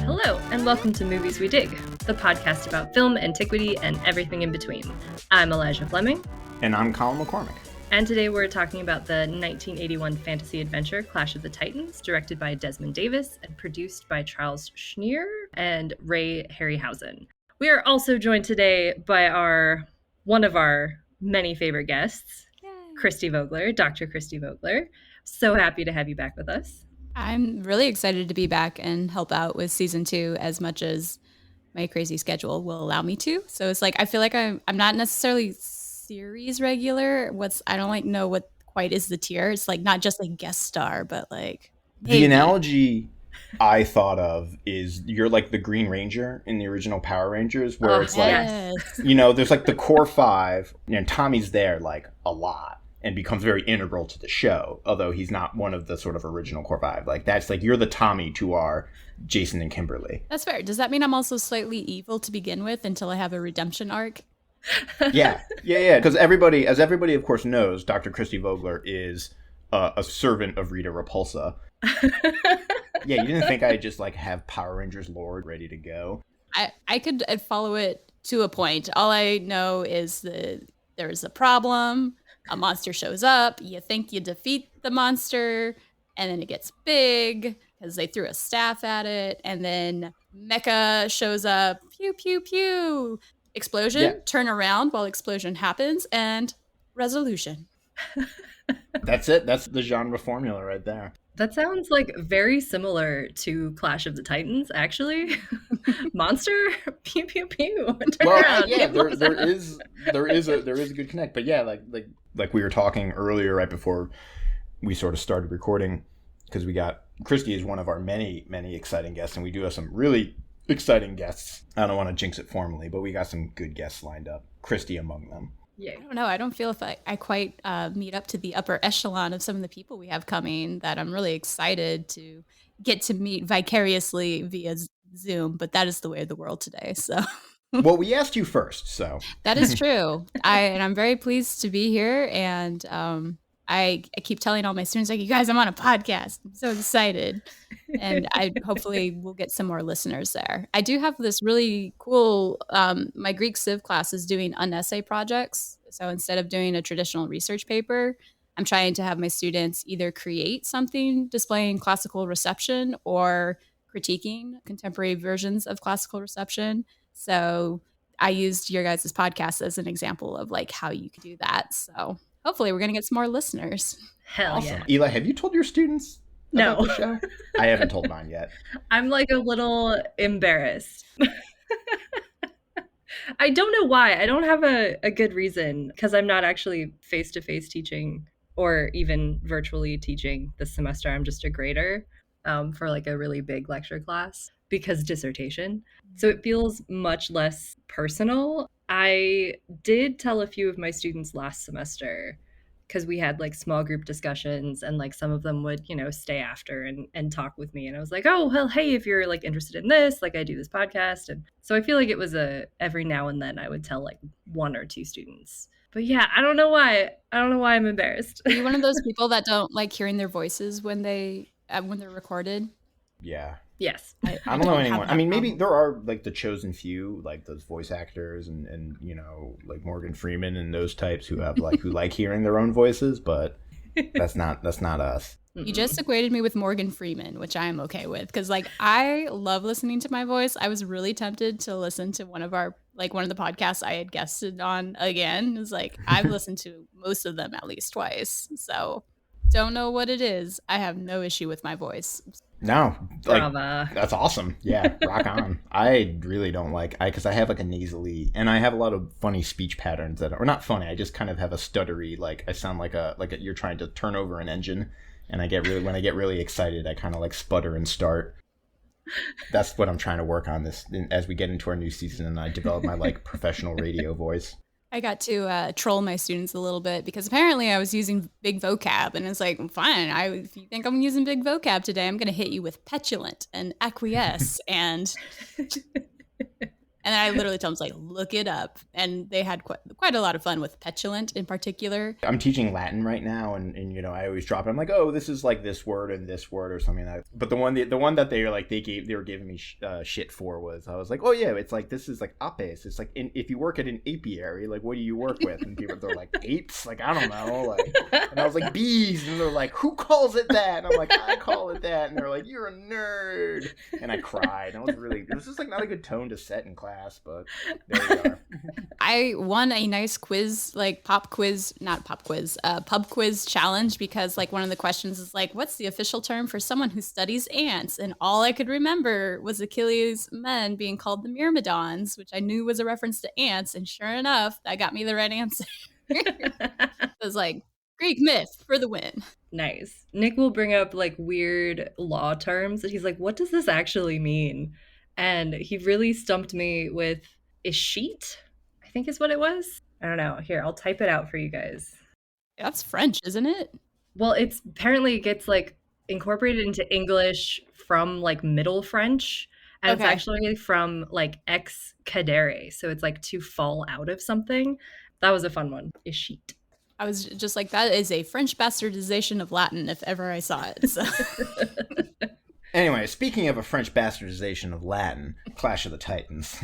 Hello, and welcome to Movies We Dig, the podcast about film, antiquity, and everything in between. I'm Elijah Fleming. And I'm Colin McCormick. And today we're talking about the 1981 fantasy adventure Clash of the Titans, directed by Desmond Davis and produced by Charles Schneer and Ray Harryhausen. We are also joined today by one of our many favorite guests, Christy Vogler, Dr. Christy Vogler. So happy to have you back with us. I'm really excited to be back and help out with season 2 as much as my crazy schedule will allow me to. So it's like I feel like I'm not necessarily series regular. I don't know what quite is the tier. It's like not just like guest star, but like maybe. The analogy I thought of is you're like the Green Ranger in the original Power Rangers, where it's yes. like, there's like the core five, and Tommy's there like a lot and becomes very integral to the show, although he's not one of the sort of original core five. Like that's like you're the Tommy to our Jason and Kimberly. That's fair. Does that mean I'm also slightly evil to begin with until I have a redemption arc? Yeah. Because everybody of course knows, Dr. Christy Vogler is a servant of Rita Repulsa. Yeah, you didn't think I'd just like have Power Rangers lore ready to go? I could follow it to a point. All I know is that there's a problem. A monster shows up, you think you defeat the monster, and then it gets big because they threw a staff at it, and then Mecha shows up, pew, pew, pew, explosion, turn around while explosion happens, and resolution. That's it. That's the genre formula right there. That sounds like very similar to Clash of the Titans, actually. Monster, pew pew pew. Turn around. Yeah, there is a good connect. But yeah, like we were talking earlier, right before we sort of started recording, because we got Christy is one of our many exciting guests, and we do have some really exciting guests. I don't want to jinx it formally, but we got some good guests lined up. Christy among them. Yeah. I don't know. I don't feel if I quite meet up to the upper echelon of some of the people we have coming that I'm really excited to get to meet vicariously via Zoom, but that is the way of the world today. So, well, we asked you first, so that is true. I'm very pleased to be here, and I keep telling all my students, like, you guys, I'm on a podcast. I'm so excited. And I hopefully will get some more listeners there. I do have this really cool, my Greek Civ class is doing unessay projects. So instead of doing a traditional research paper, I'm trying to have my students either create something displaying classical reception or critiquing contemporary versions of classical reception. So I used your guys' podcast as an example of like how you could do that. So hopefully we're going to get some more listeners. Hell awesome. Yeah. Eli, have you told your students about the show? I haven't told mine yet. I'm like a little embarrassed. I don't know why. I don't have a good reason, because I'm not actually face-to-face teaching or even virtually teaching this semester. I'm just a grader for like a really big lecture class because dissertation. So it feels much less personal. I did tell a few of my students last semester, because we had like small group discussions, and like some of them would, stay after and talk with me. And I was like, oh, well, hey, if you're like interested in this, like I do this podcast. And so I feel like it was every now and then I would tell like one or two students. But yeah, I don't know why I'm embarrassed. Are you one of those people that don't like hearing their voices when they're recorded? Yeah. Yes. I don't know anyone. I mean, maybe there are like the chosen few, like those voice actors and like Morgan Freeman and those types who have who like hearing their own voices, but that's not us. You just equated me with Morgan Freeman, which I am okay with, because like I love listening to my voice. I was really tempted to listen to one of the podcasts I had guested on again. It's like I've listened to most of them at least twice, so don't know what it is. I have no issue with my voice. No, that's awesome. Yeah, rock on. I really don't because I have like a nasally, and I have a lot of funny speech patterns that are not funny. I just kind of have a stuttery, I sound like you're trying to turn over an engine, and when I get really excited, I kind of like sputter and start. That's what I'm trying to work on as we get into our new season, and I develop my professional radio voice. I got to troll my students a little bit because apparently I was using big vocab, and it's like, fine, if you think I'm using big vocab today, I'm going to hit you with petulant and acquiesce and And then I literally told them, like, look it up. And they had quite a lot of fun with petulant in particular. I'm teaching Latin right now, and I always drop it. I'm like, oh, this is like this word and this word or something like that. But the one that they were giving me shit for was, I was like, oh yeah, it's like, this is like apes. It's like, if you work at an apiary, like, what do you work with? And people, they're like, apes? Like, I don't know. Like, and I was like, bees. And they're like, who calls it that? And I'm like, I call it that. And they're like, you're a nerd. And I cried. And it was just like not a good tone to set in class. But there we are. I won a nice quiz, like pub quiz challenge, because like one of the questions is like, what's the official term for someone who studies ants? And all I could remember was Achilles' men being called the Myrmidons, which I knew was a reference to ants. And sure enough, that got me the right answer. It was like, Greek myth for the win. Nice. Nick will bring up like weird law terms and he's like, what does this actually mean? And he really stumped me with escheat, I think is what it was. I don't know. Here, I'll type it out for you guys. That's French, isn't it? Well, it's apparently it gets like incorporated into English from like Middle French. And It's actually from like ex cadere. So it's like to fall out of something. That was a fun one. Escheat. I was just like, that is a French bastardization of Latin if ever I saw it. So. Anyway, speaking of a French bastardization of Latin, Clash of the Titans.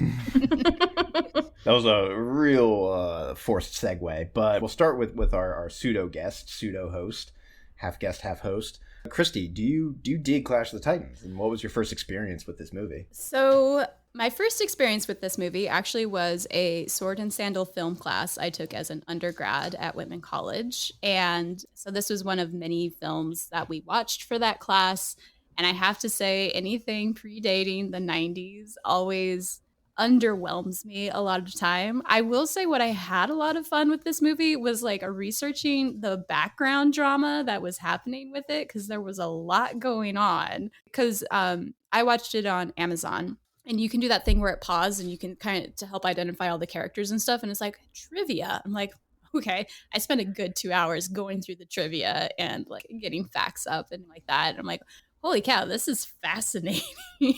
That was a real forced segue, but we'll start with our pseudo-guest, pseudo-host, half-guest, half-host. Christy, do you dig Clash of the Titans? And what was your first experience with this movie? So my first experience with this movie actually was a sword and sandal film class I took as an undergrad at Whitman College. And so this was one of many films that we watched for that class. And I have to say, anything predating the 90s always underwhelms me a lot of the time. I will say what I had a lot of fun with this movie was like researching the background drama that was happening with it, because there was a lot going on. Because I watched it on Amazon. And you can do that thing where it pauses and you can kind of to help identify all the characters and stuff. And it's like trivia. I'm like, okay, I spent a good 2 hours going through the trivia and like getting facts up and like that. And I'm like, holy cow, this is fascinating.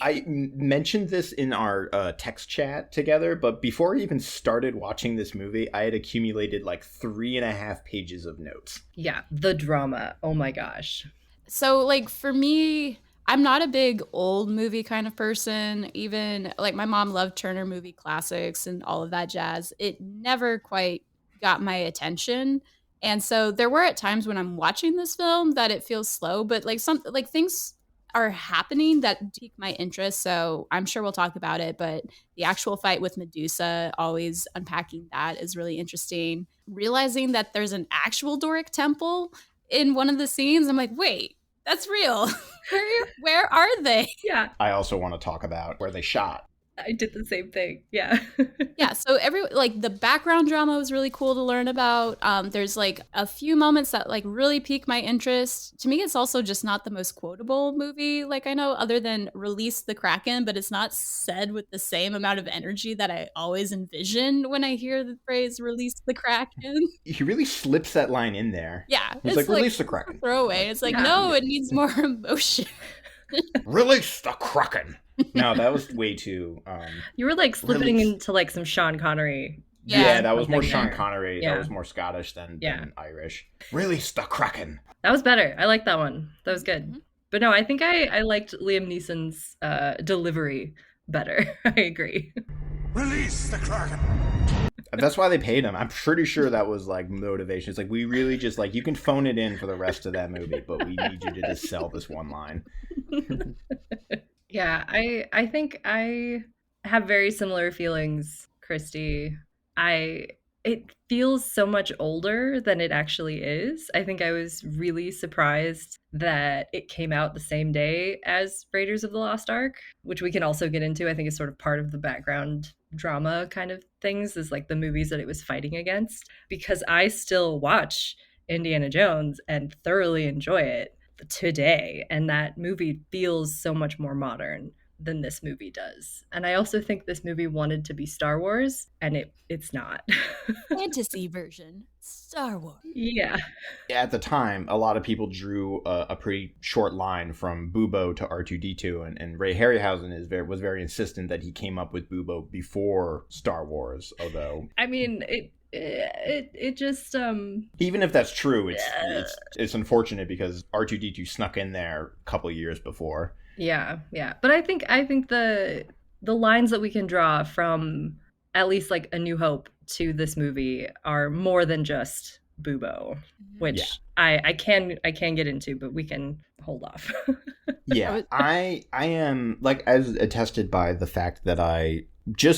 I mentioned this in our text chat together, but before I even started watching this movie, I had accumulated like 3.5 pages of notes. Yeah, the drama. Oh my gosh. So like for me, I'm not a big old movie kind of person. Even like my mom loved Turner movie classics and all of that jazz. It never quite got my attention. And so there were at times when I'm watching this film that it feels slow, but like some like things are happening that pique my interest. So I'm sure we'll talk about it, but the actual fight with Medusa, always unpacking that is really interesting. Realizing that there's an actual Doric temple in one of the scenes, I'm like, wait, that's real. Where are they? Yeah. I also want to talk about where they shot. I did the same thing. Yeah. Yeah. So like the background drama was really cool to learn about. There's like a few moments that like really pique my interest. To me, it's also just not the most quotable movie. Like I know other than Release the Kraken, but it's not said with the same amount of energy that I always envision when I hear the phrase Release the Kraken. He really slips that line in there. Yeah. He's like, Release the Kraken. Throwaway. It's like, no, it needs more emotion. Release the Kraken. No, that was way too. You were like slipping into like some Sean Connery. Yeah, that was more Sean Connery. Yeah. That was more Scottish than Irish. Release the Kraken. That was better. I like that one. That was good. Mm-hmm. But no, I think I liked Liam Neeson's delivery better. I agree. Release the Kraken. That's why they paid him. I'm pretty sure that was like motivation. It's like, we really just like, you can phone it in for the rest of that movie, but we need you to just sell this one line. Yeah, I think I have very similar feelings, Christy. It feels so much older than it actually is. I think I was really surprised that it came out the same day as Raiders of the Lost Ark, which we can also get into. I think is sort of part of the background drama kind of things, is like the movies that it was fighting against, because I still watch Indiana Jones and thoroughly enjoy it today, and that movie feels so much more modern than this movie does. And I also think this movie wanted to be Star Wars, and it's not. Fantasy version, Star Wars. Yeah. At the time, a lot of people drew a pretty short line from Bubo to R2-D2, and Ray Harryhausen was very insistent that he came up with Bubo before Star Wars, although... I mean, it just even if that's true, it's unfortunate because R2-D2 snuck in there a couple years before. Yeah. But I think the lines that we can draw from at least like A New Hope to this movie are more than just Bubo, which I can get into, but we can hold off. Yeah, I am, like, as attested by the fact that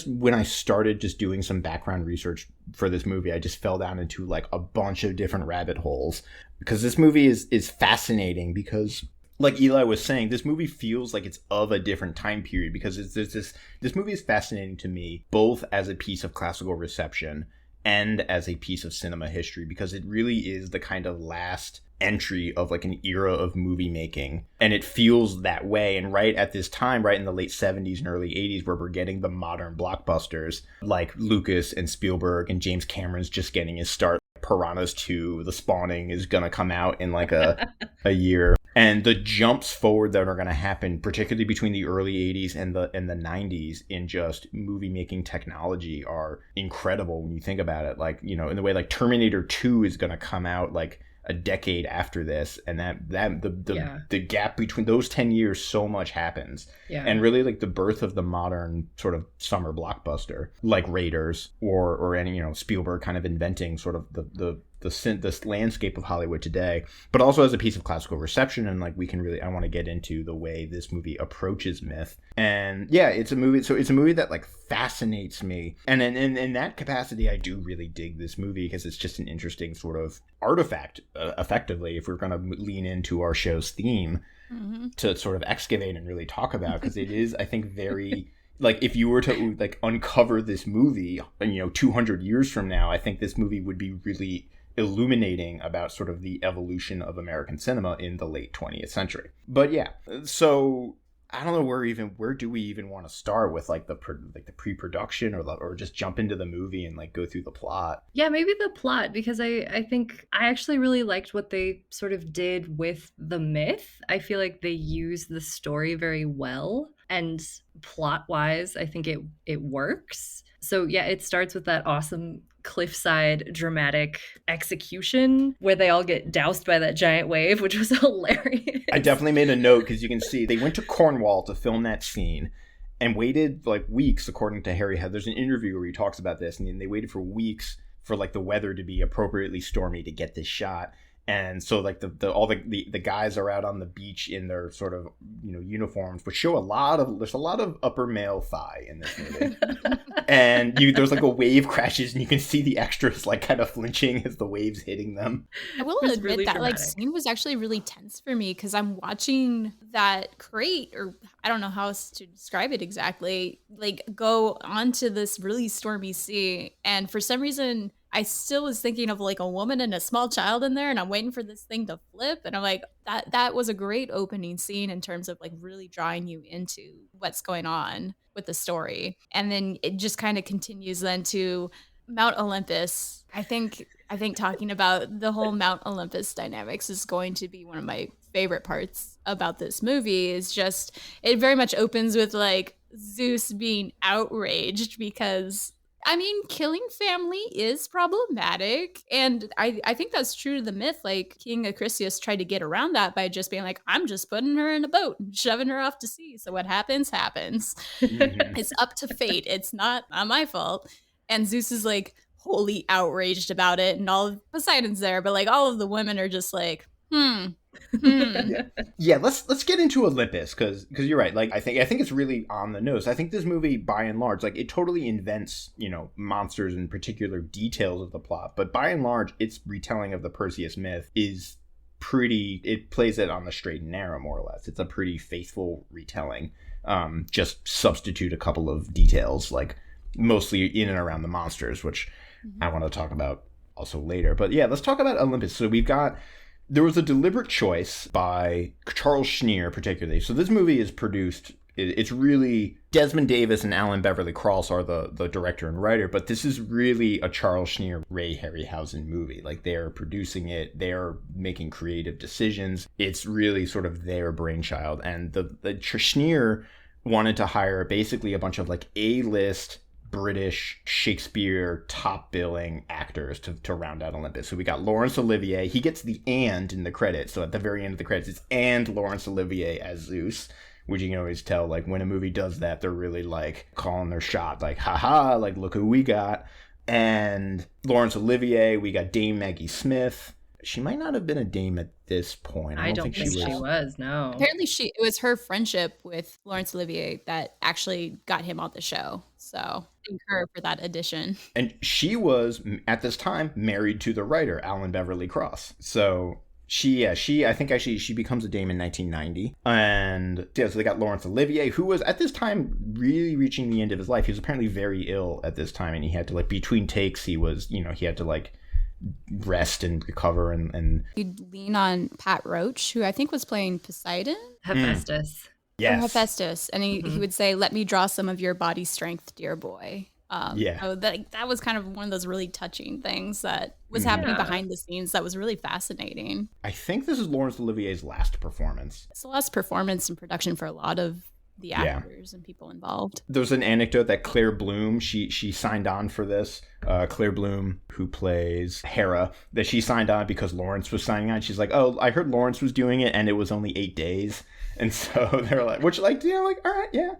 when I started just doing some background research for this movie, I just fell down into like a bunch of different rabbit holes because this movie is fascinating because, like Eli was saying, this movie feels like it's of a different time period because this movie is fascinating to me both as a piece of classical reception and as a piece of cinema history because it really is the kind of last entry of like an era of movie making, and it feels that way. And right at this time, right in the late 70s and early 80s, where we're getting the modern blockbusters like Lucas and Spielberg, and James Cameron's just getting his start. Piranhas 2, The Spawning is gonna come out in like a year, and the jumps forward that are gonna happen, particularly between the early 80s and the 90s in just movie making technology, are incredible when you think about it. Like, you know, in the way like Terminator 2 is gonna come out like a decade after this, and the gap between those 10 years, so much happens. And really like the birth of the modern sort of summer blockbuster like Raiders or any, you know, Spielberg kind of inventing sort of the landscape of Hollywood today, but also as a piece of classical reception. And like I want to get into the way this movie approaches myth. And yeah, it's a movie that like fascinates me, and in that capacity I do really dig this movie because it's just an interesting sort of artifact, effectively, if we're going to lean into our show's theme to sort of excavate and really talk about, because it is, I think, very like, if you were to like uncover this movie, you know, 200 years from now, I think this movie would be really illuminating about sort of the evolution of American cinema in the late 20th century. But yeah, so I don't know where do we even want to start with like the pre-production or just jump into the movie and like go through the plot. Yeah, maybe the plot, because I think I actually really liked what they sort of did with the myth. I feel like they used the story very well, and plot-wise, I think it works. So yeah, it starts with that awesome cliffside dramatic execution where they all get doused by that giant wave, which was hilarious. I definitely made a note because you can see they went to Cornwall to film that scene and waited like weeks, according to Harry. There's an interview where he talks about this, and they waited for weeks for like the weather to be appropriately stormy to get this shot. And so like all the guys are out on the beach in their sort of, you know, uniforms, which show there's a lot of upper male thigh in this movie. And there's like a wave crashes and you can see the extras like kind of flinching as the wave's hitting them. I will admit really that dramatic. Like scene was actually really tense for me because I'm watching that crate, or I don't know how else to describe it exactly, like go onto this really stormy sea, and for some reason I still was thinking of like a woman and a small child in there, and I'm waiting for this thing to flip. And I'm like, that was a great opening scene in terms of like really drawing you into what's going on with the story. And then it just kind of continues then to Mount Olympus. I think talking about the whole Mount Olympus dynamics is going to be one of my favorite parts about this movie. Is just, it very much opens with like Zeus being outraged because, I mean, killing family is problematic. And I think that's true to the myth. Like, King Acrisius tried to get around that by just being like, I'm just putting her in a boat and shoving her off to sea. So what happens, happens. It's up to fate. It's not my fault. And Zeus is like wholly outraged about it. And all of Poseidon's there. But like all of the women are just like, Yeah, let's get into Olympus because you're right. Like I think it's really on the nose. I think this movie, by and large, like it totally invents, you know, monsters and particular details of the plot. But by and large, its retelling of the Perseus myth is pretty. It plays it on the straight and narrow, more or less. It's a pretty faithful retelling. Just substitute a couple of details, like mostly in and around the monsters, which I want to talk about also later. But yeah, let's talk about Olympus. So there was a deliberate choice by Charles Schneer, particularly. So this movie is produced it's really Desmond Davis and Alan Beverly Krauss are the director and writer, but this is really a Charles Schneer, Ray Harryhausen movie. Like, they're producing it, they're making creative decisions. It's really sort of their brainchild. And the Schneer wanted to hire basically a bunch of like A-list British Shakespeare top billing actors to round out Olympus. So we got Laurence Olivier. He gets the "and" in the credits. So at the very end of the credits, it's "and Laurence Olivier as Zeus," which you can always tell, like, when a movie does that, they're really like calling their shot, like, haha, like, look who we got. And Laurence Olivier, we got Dame Maggie Smith. She might not have been a dame at this point. I don't think she was, no. Apparently it was her friendship with Laurence Olivier that actually got him on the show. So thank her for that addition. And she was, at this time, married to the writer, Alan Beverly Krauss. So she becomes a dame in 1990. And yeah, so they got Laurence Olivier, who was at this time really reaching the end of his life. He was apparently very ill at this time, and he had to, like, between takes, he had to, like, rest and recover, and you'd lean on Pat Roach, who I think was playing Poseidon. Hephaestus. Yes. Hephaestus. And he would say, "Let me draw some of your body strength, dear boy." So that was kind of one of those really touching things that was happening behind the scenes that was really fascinating. I think this is Laurence Olivier's last performance. It's the last performance and production for a lot of the actors and people involved. There's an anecdote that Claire Bloom, she signed on for this. Claire Bloom, who plays Hera, that she signed on because Lawrence was signing on. She's like, "Oh, I heard Lawrence was doing it, and it was only 8 days." And so they're like, which, like, you know, like, all right, yeah,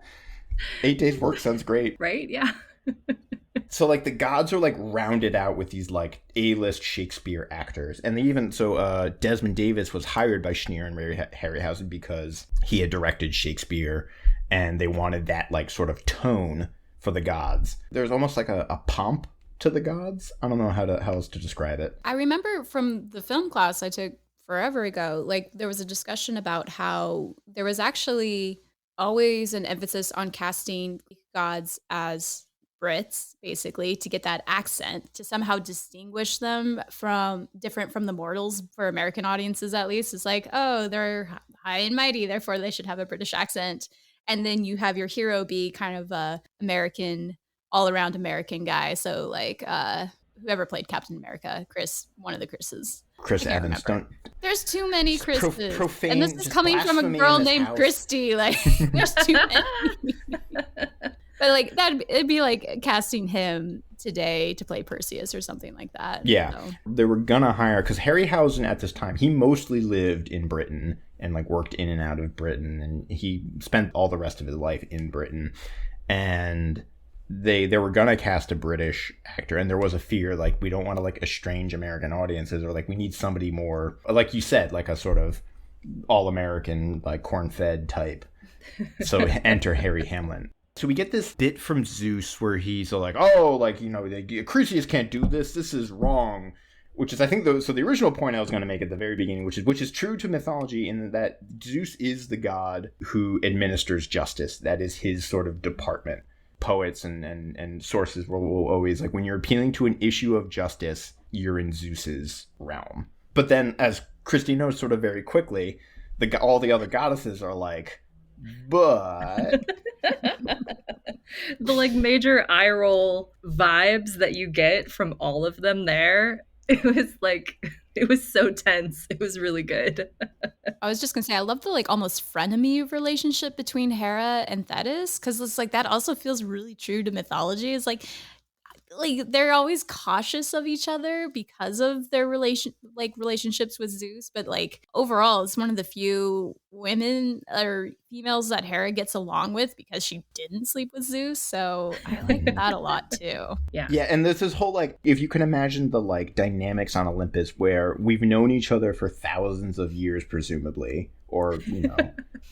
8 days work sounds great, right? Yeah. So, like, the gods are, like, rounded out with these, like, A-list Shakespeare actors. And they even, Desmond Davis was hired by Schneer and Ray Harryhausen because he had directed Shakespeare, and they wanted that, like, sort of tone for the gods. There's almost like a pomp to the gods. I don't know how else to describe it. I remember from the film class I took forever ago, like, there was a discussion about how there was actually always an emphasis on casting gods as Brits, basically, to get that accent, to somehow distinguish them from the mortals, for American audiences at least. It's like, oh, they're high and mighty, therefore they should have a British accent. And then you have your hero be kind of a American, all-around American guy. So, like, whoever played Captain America, one of the Chris's. Chris Evans. There's too many Chris's. Profane, and this is coming from a girl named Christy. Like, there's too many. But, like, it'd be like casting him today to play Perseus or something like that. Yeah. So. They were gonna hire, because Harryhausen at this time, he mostly lived in Britain and, like, worked in and out of Britain, and he spent all the rest of his life in Britain. And they were gonna cast a British actor, and there was a fear, like, we don't want to, like, estrange American audiences, or, like, we need somebody more, like you said, like a sort of all-American, like, corn-fed type. So enter Harry Hamlin. So we get this bit from Zeus where he's like, oh, like, you know, Chryseus can't do this. This is wrong. Which is, I think, the original point I was going to make at the very beginning, which is true to mythology, in that Zeus is the god who administers justice. That is his sort of department. Poets and sources will always, like, when you're appealing to an issue of justice, you're in Zeus's realm. But then, as Christy knows sort of very quickly, all the other goddesses are like, but... The, like, major eye roll vibes that you get from all of them there, it was so tense. It was really good. I was just gonna say, I love the, like, almost frenemy relationship between Hera and Thetis, because it's like that also feels really true to mythology. It's like they're always cautious of each other because of their relationships with Zeus, but, like, overall it's one of the few women or females that Hera gets along with because she didn't sleep with Zeus. So I like that a lot too. Yeah, and there's this whole, like, if you can imagine the, like, dynamics on Olympus where we've known each other for thousands of years, presumably, or, you know,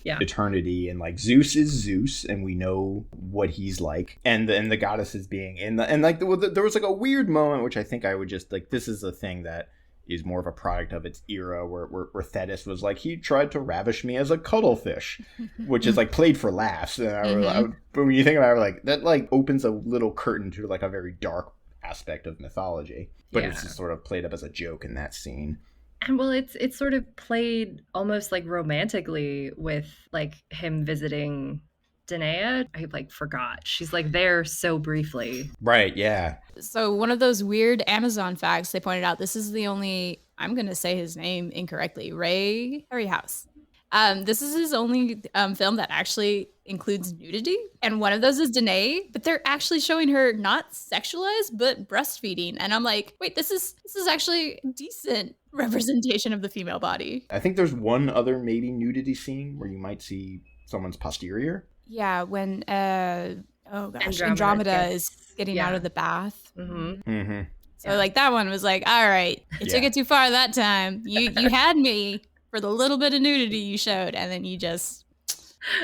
eternity, and, like, Zeus is Zeus, and we know what he's like, and the goddesses being in the, and, like, there was, like, a weird moment, which I think I would just, like, this is a thing that is more of a product of its era, where Thetis was like, he tried to ravish me as a cuttlefish, which is, like, played for laughs. And but when you think about it, like, that, like, opens a little curtain to, like, a very dark aspect of mythology, but it's just sort of played up as a joke in that scene. And, well, it's sort of played almost, like, romantically with, like, him visiting Danae, I like forgot. She's like there so briefly. Right, yeah. So one of those weird Amazon facts they pointed out, this is the only, I'm going to say his name incorrectly, Ray Harryhausen. This is his only film that actually includes nudity. And one of those is Danae, but they're actually showing her not sexualized, but breastfeeding. And I'm like, wait, this is actually a decent representation of the female body. I think there's one other maybe nudity scene where you might see someone's posterior. Yeah, when Andromeda is getting out of the bath. Mm-hmm. Mm-hmm. So like that one was like, all right, it took it too far that time. You had me for the little bit of nudity you showed, and then you just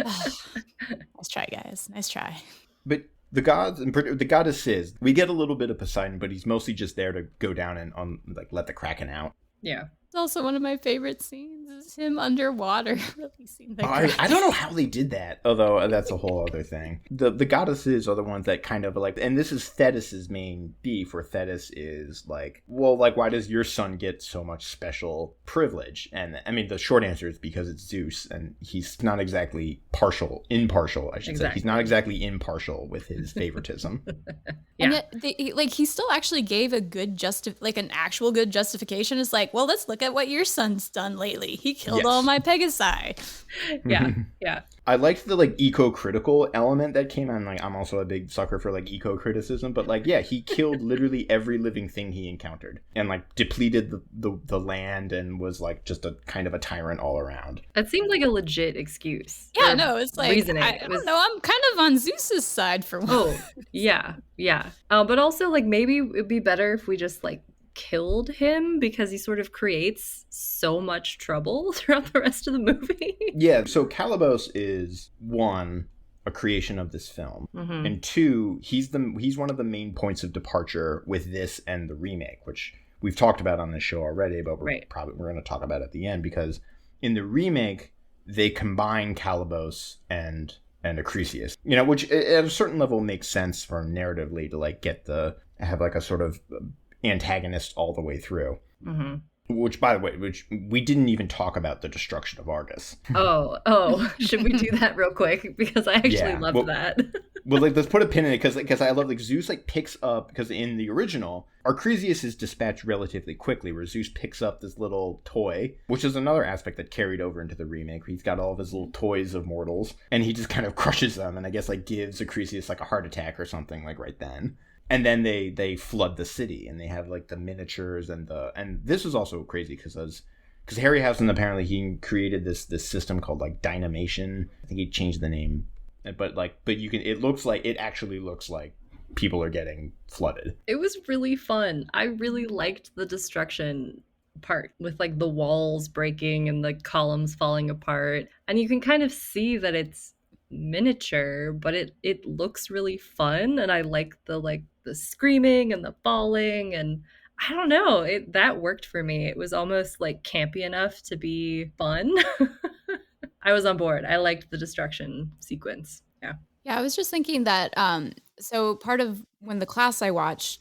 nice try, guys. Nice try. But the gods and the goddesses, we get a little bit of Poseidon, but he's mostly just there to go down and let the Kraken out. Yeah. It's also one of my favorite scenes is him underwater releasing the Kraken. I don't know how they did that, although that's a whole other thing. The goddesses are the ones that kind of like, and this is Thetis's main beef, where Thetis is like, well, like, why does your son get so much special privilege? And I mean, the short answer is because it's Zeus, and he's not exactly impartial, I should say. He's not exactly impartial with his favoritism. And yet, he still actually gave a good an actual good justification. It's like, well, let's look at what your son's done lately. He killed all my Pegasi. Yeah. I liked the like eco-critical element that came on. Like, I'm also a big sucker for like eco-criticism, but like, yeah, he killed literally every living thing he encountered and like depleted the land and was like just a kind of a tyrant all around. It seemed like a legit excuse. Yeah, no, it's like reasoning. I don't know. I'm kind of on Zeus's side for once. Oh, yeah. But also like maybe it'd be better if we just like killed him, because he sort of creates so much trouble throughout the rest of the movie. Yeah, so Calibos is one, a creation of this film, and two, he's one of the main points of departure with this and the remake, which we've talked about on this show already, but we're going to talk about at the end, because in the remake they combine Calibos and Acrisius, which at a certain level makes sense for narratively to like have like a sort of antagonist all the way through. Which, by the way, we didn't even talk about the destruction of Argus. Oh, should we do that real quick? Because I actually loved that. Well, like, let's put a pin in it, because I love, like, Zeus, like, picks up, because in the original, Acrisius is dispatched relatively quickly, where Zeus picks up this little toy, which is another aspect that carried over into the remake, where he's got all of his little toys of mortals, and he just kind of crushes them, and I guess, like, gives Acrisius, like, a heart attack or something, like, right then. And then they flood the city, and they have like the miniatures and this is also crazy because Harryhausen, apparently he created this system called like Dynamation. I think he changed the name, but it actually looks like people are getting flooded. It was really fun. I really liked the destruction part with like the walls breaking and the columns falling apart, and you can kind of see that it's miniature, but it looks really fun, and I like the screaming and the falling, and I don't know, that worked for me. It was almost like campy enough to be fun. I was on board. I liked the destruction sequence. Yeah, I was just thinking that so part of when the class I watched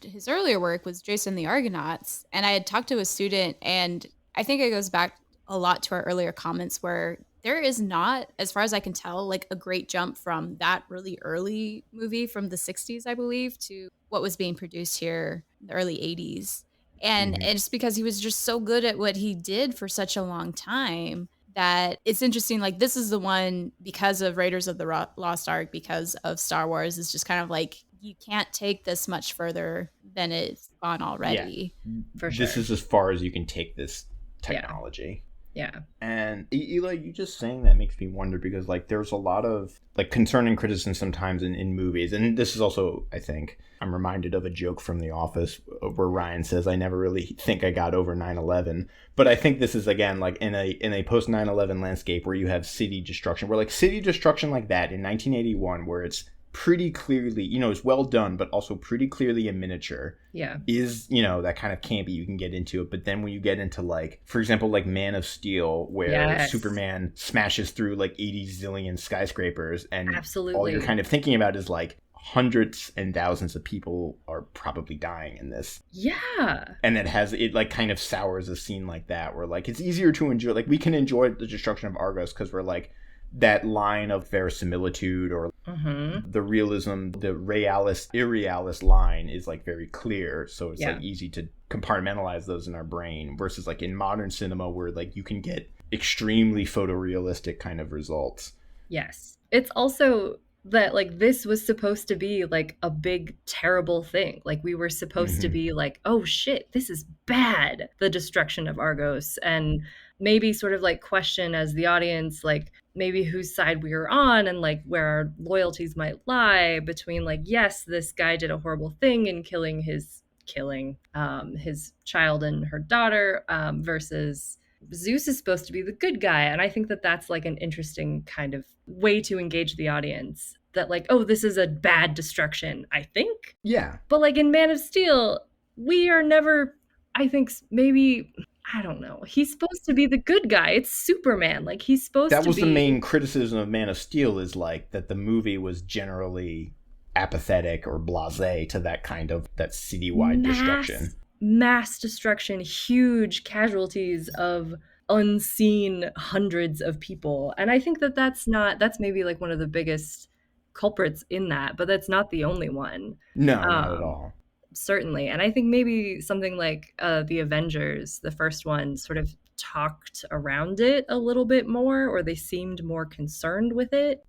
his earlier work was Jason the Argonauts, and I had talked to a student, and I think it goes back a lot to our earlier comments where there is not, as far as I can tell, like a great jump from that really early movie from the 60s, I believe, to what was being produced here in the early 80s. And it's because he was just so good at what he did for such a long time that it's interesting. Like, this is the one, because of Raiders of the Lost Ark, because of Star Wars, it's just kind of like, you can't take this much further than it's gone already. Yeah, for sure. This is as far as you can take this technology. Yeah. And Eli, you just saying that makes me wonder, because like there's a lot of like concern and criticism sometimes in movies, and this is also, I think, I'm reminded of a joke from The Office where Ryan says, I never really think I got over 9/11. But I think this is, again, like in a post 9/11 landscape where you have city destruction, where like city destruction like that in 1981, where it's pretty clearly, it's well done, but also pretty clearly a miniature. Yeah. Is, that kind of campy, you can get into it. But then when you get into like, for example, like Man of Steel, where Superman smashes through like 80 zillion skyscrapers, and all you're kind of thinking about is like hundreds and thousands of people are probably dying in this. Yeah. And it like kind of sours a scene like that, where like it's easier to enjoy. Like, we can enjoy the destruction of Argos because we're like, that line of verisimilitude or the realism, the realist, irrealist line is like very clear. So it's like easy to compartmentalize those in our brain versus like in modern cinema where like you can get extremely photorealistic kind of results. Yes. It's also that like this was supposed to be like a big terrible thing. Like we were supposed to be like, oh shit, this is bad, the destruction of Argos, and maybe sort of like question as the audience like maybe whose side we were on and like where our loyalties might lie between like, yes, this guy did a horrible thing in killing his child and her daughter versus Zeus is supposed to be the good guy. And I think that that's like an interesting kind of way to engage the audience, that like, oh, this is a bad destruction, I think. Yeah. But like in Man of Steel, we are never, I think maybe, I don't know, he's supposed to be the good guy. It's Superman. Like he's supposed to be. That was the main criticism of Man of Steel, is like that the movie was generally apathetic or blasé to that kind of that citywide destruction. Mass destruction, huge casualties of unseen hundreds of people. And I think that that's maybe like one of the biggest culprits in that, but that's not the only one. No, not at all. Certainly. And I think maybe something like the Avengers, the first one, sort of talked around it a little bit more, or they seemed more concerned with it.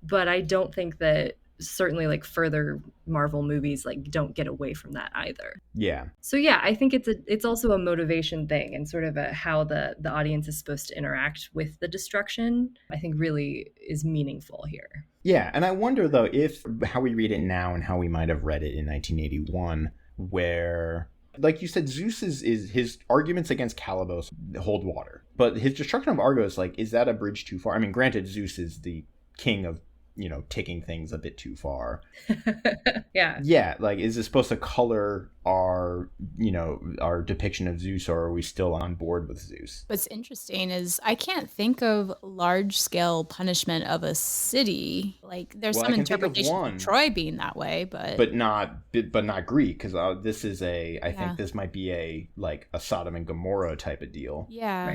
But I don't think that certainly like further Marvel movies like don't get away from that either. Yeah. So yeah, I think it's also a motivation thing, and sort of how the audience is supposed to interact with the destruction, I think really is meaningful here. Yeah, and I wonder though if how we read it now and how we might have read it in 1981, where like you said, Zeus is his arguments against Calibos hold water, but his destruction of Argos, like, is that a bridge too far? I mean, granted, Zeus is the king of, you know, taking things a bit too far. Yeah, like, is it supposed to color our, you know, our depiction of Zeus, or are we still on board with Zeus? What's interesting is I can't think of large scale punishment of a city. Like there's some interpretation of Troy being that way, but not Greek, because this is I think this might be a Sodom and Gomorrah type of deal. Yeah.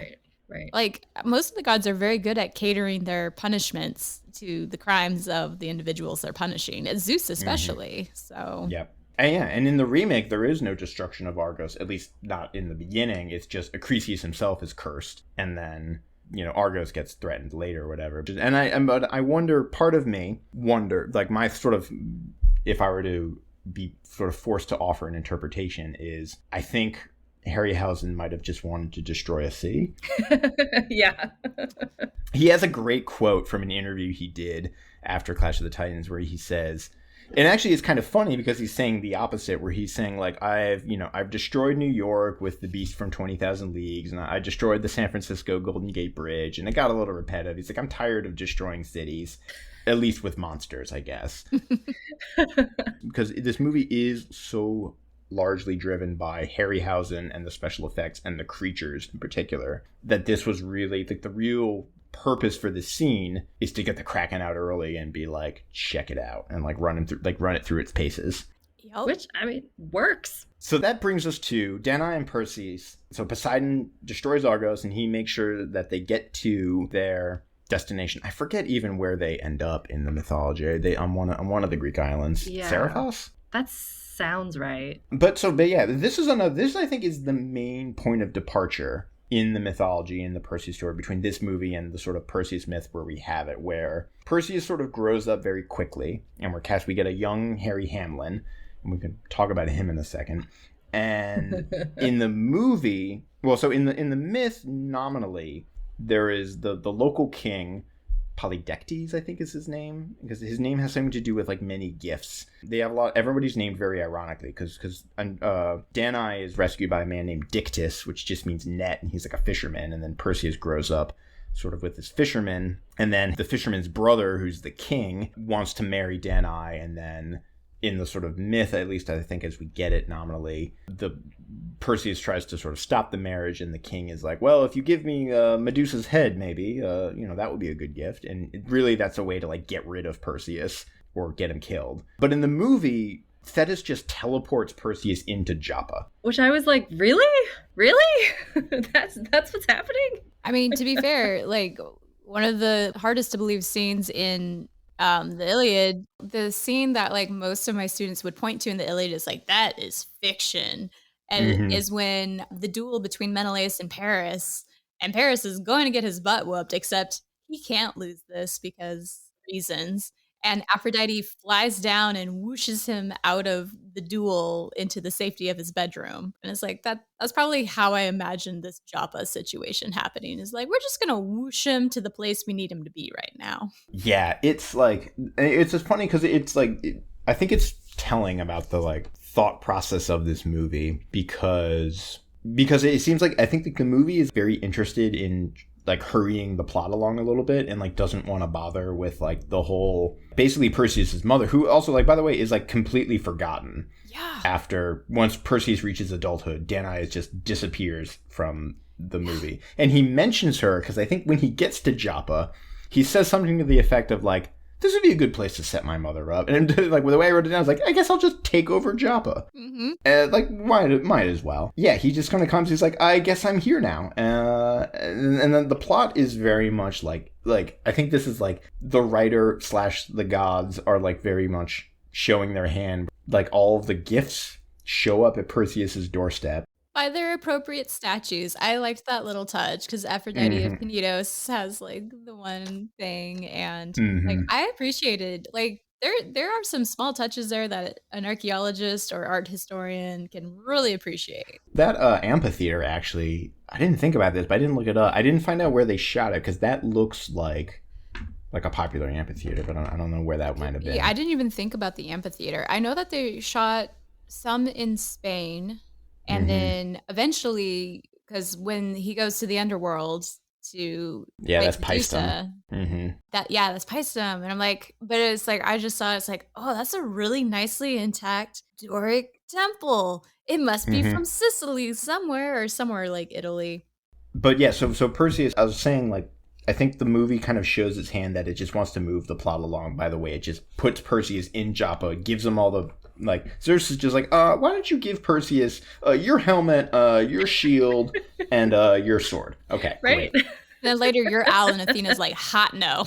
Right. Like most of the gods are very good at catering their punishments to the crimes of the individuals they're punishing. Zeus especially. So yep. And in the remake, there is no destruction of Argos, at least not in the beginning. It's just Acrisius himself is cursed, and then, you know, Argos gets threatened later or whatever. And I wonder, part of me like my sort of, if I were to be sort of forced to offer an interpretation, is I think Harryhausen might have just wanted to destroy a city. Yeah. He has a great quote from an interview he did after Clash of the Titans where he says, and actually it's kind of funny because he's saying the opposite, where he's saying like, I've destroyed New York with the Beast from 20,000 Leagues, and I destroyed the San Francisco Golden Gate Bridge, and it got a little repetitive. He's like, I'm tired of destroying cities, at least with monsters, I guess. Because this movie is so largely driven by Harryhausen and the special effects and the creatures in particular, that this was really like the real purpose for the scene is to get the Kraken out early and be like, check it out, and like run it through its paces. Yep. Which, I mean, works. So that brings us to Danae and Perseus. So Poseidon destroys Argos, and he makes sure that they get to their destination. I forget even where they end up in the mythology. They on one of the Greek islands. Yeah. Seriphos? That sounds right. But yeah, this I think is the main point of departure in the mythology, in the Perseus story, between this movie and the sort of Perseus myth where we have it, where Perseus sort of grows up very quickly, and we get a young Harry Hamlin, and we can talk about him in a second. And in the movie, well, so in the myth, nominally, there is the local king, Polydectes, I think is his name, because his name has something to do with like many gifts. They have everybody's named very ironically, because Danae is rescued by a man named Dictys, which just means net, and he's like a fisherman. And then Perseus grows up sort of with this fisherman, and then the fisherman's brother, who's the king, wants to marry Danae, and then in the sort of myth, at least I think as we get it nominally, the Perseus tries to sort of stop the marriage, and the king is like, well, if you give me Medusa's head, maybe, that would be a good gift. And really that's a way to like get rid of Perseus or get him killed. But in the movie, Thetis just teleports Perseus into Joppa. Which I was like, really? That's what's happening? I mean, to be fair, like, one of the hardest to believe scenes in the Iliad, the scene that like most of my students would point to in the Iliad is like, that is fiction. And is when the duel between Menelaus and Paris is going to get his butt whooped, except he can't lose this because reasons. And Aphrodite flies down and whooshes him out of the duel into the safety of his bedroom. And it's like, that's probably how I imagined this Joppa situation happening. Is like, we're just going to whoosh him to the place we need him to be right now. Yeah, it's like, it's just funny because it's like, I think it's telling about the like thought process of this movie because it seems like, I think the movie is very interested in like hurrying the plot along a little bit and like doesn't want to bother with like the whole basically Perseus's mother, who also like, by the way, is like completely forgotten. Yeah. After once Perseus reaches adulthood, Danae just disappears from the movie. And he mentions her because I think when he gets to Joppa, he says something to the effect of like, this would be a good place to set my mother up. And like the way I wrote it down, I was like, I guess I'll just take over Joppa. Like, might as well. Yeah, he just kind of comes. He's like, I guess I'm here now. And then the plot is very much like I think this is like the writer / the gods are like very much showing their hand. Like all of the gifts show up at Perseus's doorstep. By their appropriate statues. I liked that little touch because Aphrodite of Knidos has like the one thing, and like I appreciated like there are some small touches there that an archaeologist or art historian can really appreciate. That amphitheater, actually, I didn't think about this, but I didn't look it up. I didn't find out where they shot it because that looks like a popular amphitheater, but I don't know where that might have been. Yeah, I didn't even think about the amphitheater. I know that they shot some in Spain. And then eventually, because when he goes to the underworld to that's Paestum. That's Paestum. And I'm like, but it's like, I just saw it's like, oh, that's a really nicely intact Doric temple. It must be from Sicily somewhere like Italy. But yeah, so Perseus, I was saying like, I think the movie kind of shows its hand that it just wants to move the plot along. By the way, it just puts Perseus in Joppa, gives him all the like Zeus is just like, why don't you give Perseus your helmet, your shield, and your sword? Okay, right. Great. Then later, your Al and Athena's like, hot no.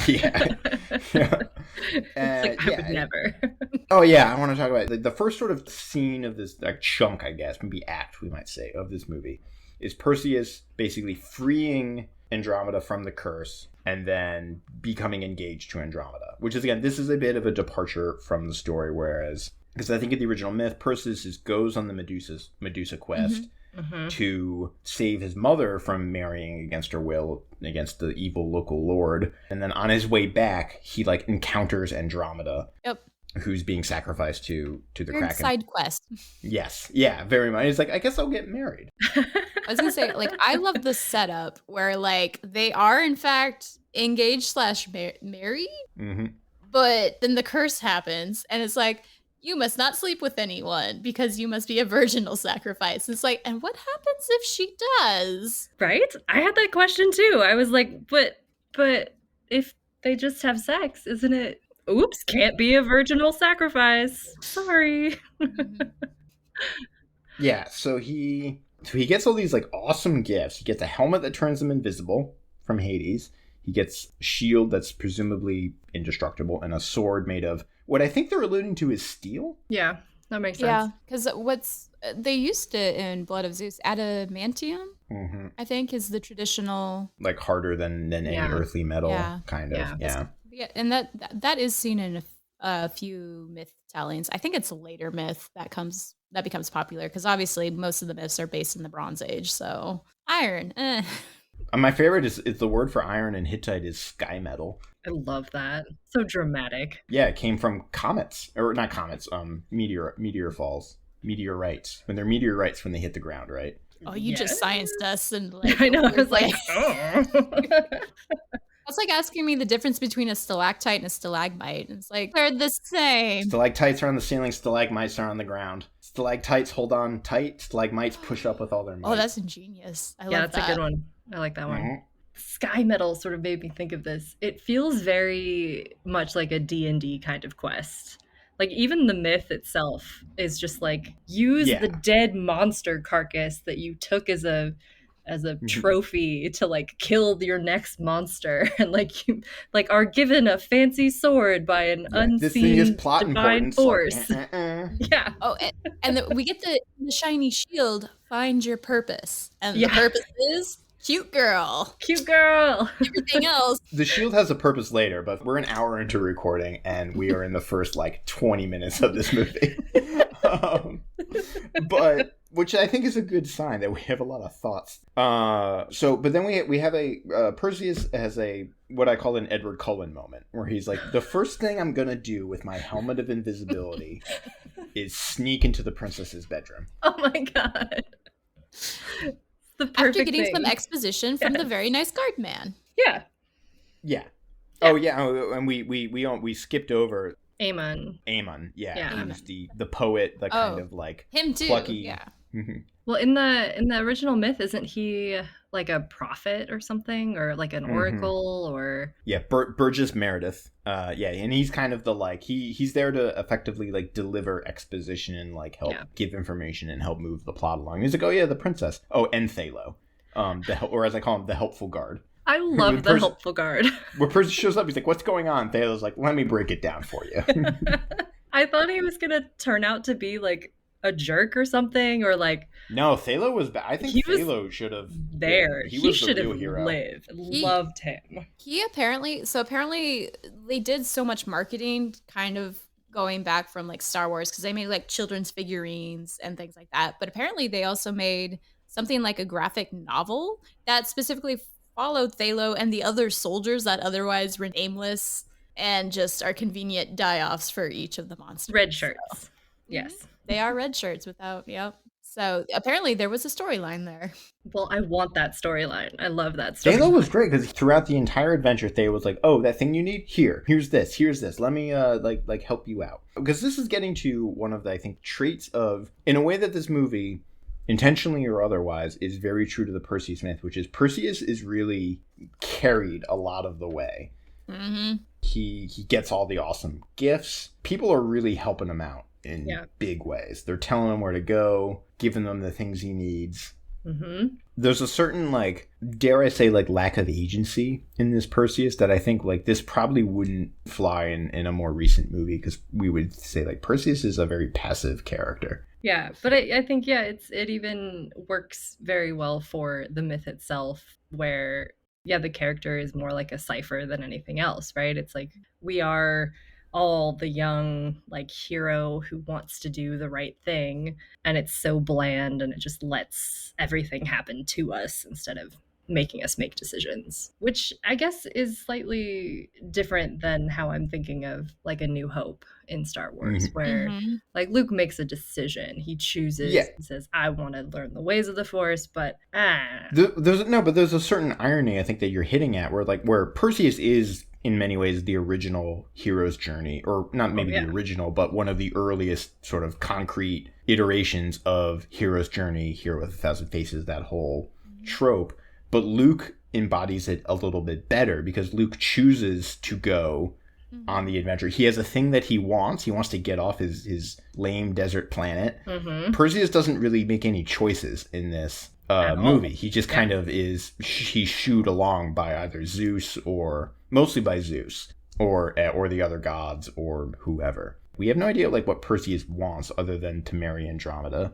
Yeah. It's like, I would never. Oh yeah, I want to talk about the first sort of scene of this like chunk, I guess, maybe act we might say, of this movie is Perseus basically freeing Andromeda from the curse and then becoming engaged to Andromeda, which is, again, this is a bit of a departure from the story, whereas, because I think in the original myth, Perseus goes on the Medusa quest to save his mother from marrying against her will, against the evil local lord, and then on his way back, he like encounters Andromeda. Yep. Who's being sacrificed to the Kraken. Side quest. Yes. Yeah, very much. It's like, I guess I'll get married. I was going to say, like, I love the setup where, like, they are, in fact, engaged / married. But then the curse happens, and it's like, you must not sleep with anyone because you must be a virginal sacrifice. It's like, and what happens if she does? Right? I had that question, too. I was like, but if they just have sex, isn't it? Oops, can't be a virginal sacrifice. Sorry. Yeah, so he gets all these like awesome gifts. He gets a helmet that turns him invisible from Hades. He gets a shield that's presumably indestructible and a sword made of what I think they're alluding to is steel. Yeah, that makes sense. Yeah, because they used it in Blood of Zeus, adamantium. I think is the traditional, like harder than any earthly metal, kind of. Yeah, and that is seen in a few myth tellings. I think it's a later myth that becomes popular because obviously most of the myths are based in the Bronze Age. So iron. My favorite is the word for iron in Hittite is sky metal. I love that. So dramatic. Yeah, it came from comets, or not comets. Meteor falls, meteorites. When they're meteorites when they hit the ground, right? Oh, you just scienced us and like I know. I was like, oh. That's like asking me the difference between a stalactite and a stalagmite. It's like, they're the same. Stalactites are on the ceiling, stalagmites are on the ground. Stalactites hold on tight, stalagmites push up with all their might. Oh, that's ingenious. I love that. That's a good one. I like that one. Sky metal sort of made me think of this. It feels very much like a D&D kind of quest. Like, even the myth itself is just like, use the dead monster carcass that you took as a as a trophy to like kill your next monster, and like you like are given a fancy sword by an unseen this thing is plot divine force. Like, Yeah. Oh, and we get the shiny shield. Find your purpose, and the purpose is cute girl. Cute girl. Everything else. The shield has a purpose later, but we're an hour into recording, and we are in the first like 20 minutes of this movie. But which I think is a good sign that we have a lot of thoughts. But then we have Perseus has a what I call an Edward Cullen moment, where he's like, the first thing I'm gonna do with my helmet of invisibility is sneak into the princess's bedroom. Oh my god. The perfect After getting thing. some exposition from the very nice guard man. Yeah. Oh yeah, and we skipped over Aemon. Yeah. He's the poet, the kind of like him too. Plucky. Yeah. Mm-hmm. Well, in the original myth, isn't he like a prophet or something, or like an oracle, or Burgess Meredith? And he's kind of the like he's there to effectively like deliver exposition and like help give information and help move the plot along. He's like, oh yeah, the princess. Oh, and Thalo, or as I call him, the helpful guard. I love the helpful guard. Where Percy shows up, he's like, what's going on? Thalo's like, let me break it down for you. I thought he was gonna turn out to be like a jerk or something, or like no, Thalo was I think Thalo should have there. He should have hero. lived. Loved him. He apparently they did so much marketing kind of going back from like Star Wars, because they made like children's figurines and things like that, but apparently they also made something like a graphic novel that specifically followed Thalo and the other soldiers that otherwise were nameless and just are convenient die-offs for each of the monsters. Red shirts. So. Yes. They are red shirts without, So apparently there was a storyline there. Well, I want that storyline. I love that story. Thalo was great because throughout the entire adventure, Thalo was like, "Oh, that thing you need? Here's this. Let me like help you out." Because this is getting to one of the I think traits of, in a way that this movie, intentionally or otherwise, is very true to the Perseus myth, which is Perseus is really carried a lot of the way. Mm-hmm. He gets all the awesome gifts. People are really helping him out in big ways. They're telling him where to go, giving him the things he needs. Mm-hmm. There's a certain, like, dare I say, like, lack of agency in this Perseus that I think, like, this probably wouldn't fly in a more recent movie, because we would say, like, Perseus is a very passive character. Yeah, but I think, it even works very well for the myth itself, where, the character is more like a cipher than anything else, right? It's like, we are all the young like hero who wants to do the right thing, and it's so bland and it just lets everything happen to us instead of making us make decisions, which I guess is slightly different than how I'm thinking of like A New Hope in Star Wars, where like Luke makes a decision. He chooses, he says, I want to learn the ways of the Force, but there's a certain irony I think that you're hitting at, where Perseus is in many ways the original hero's journey, or not maybe the original, but one of the earliest sort of concrete iterations of hero's journey, Hero with a Thousand Faces, that whole trope. But Luke embodies it a little bit better, because Luke chooses to go on the adventure. He has a thing that he wants. He wants to get off his lame desert planet. Perseus doesn't really make any choices in this movie. He just kind of is, he's shooed along by either Zeus, or mostly by Zeus, or the other gods, or whoever. We have no idea like what Perseus wants other than to marry Andromeda.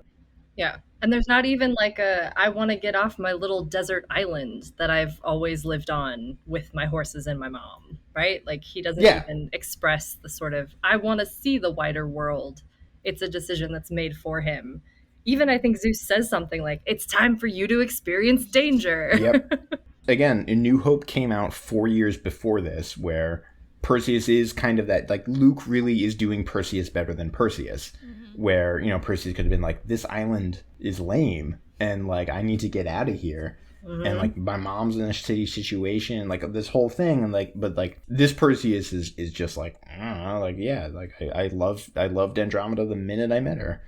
Yeah. And there's not even like I want to get off my little desert island that I've always lived on with my horses and my mom, right? Like he doesn't even express the sort of, I want to see the wider world. It's a decision that's made for him. Even I think Zeus says something like, it's time for you to experience danger. Yep. Again, A New Hope came out 4 years before this, where Perseus is kind of that, like Luke really is doing Perseus better than Perseus, where, Perseus could have been like, this island is lame and like, I need to get out of here. And like my mom's in a shitty situation, like this whole thing. And like, but like this Perseus is just like, I don't know, like, yeah, like I loved Andromeda the minute I met her.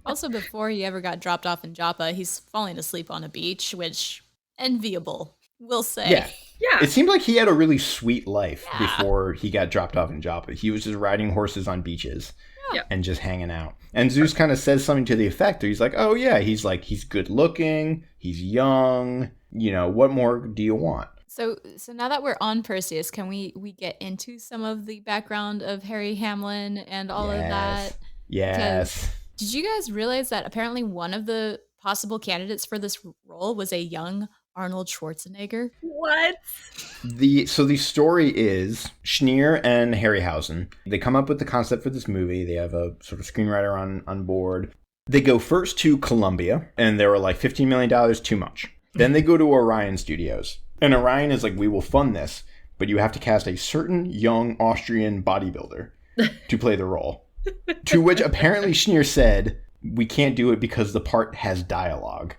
Also, before he ever got dropped off in Joppa, he's falling asleep on a beach, which enviable. we'll say. Yeah. Yeah. It seemed like he had a really sweet life Yeah. before he got dropped off in Joppa. He was just riding horses on beaches Yeah. and just hanging out. And Zeus kind of says something to the effect that he's like, oh yeah, he's good looking, he's young, what more do you want? So now that we're on Perseus, can we get into some of the background of Harry Hamlin and all of that? Yes. Did you guys realize that apparently one of the possible candidates for this role was a young Arnold Schwarzenegger? What? The story is Schneer and Harryhausen. They come up with the concept for this movie. They have a sort of screenwriter on board. They go first to Columbia, and they were like, $15 million, too much. Then they go to Orion Studios. And Orion is like, we will fund this, but you have to cast a certain young Austrian bodybuilder to play the role. To which apparently Schneer said, we can't do it because the part has dialogue.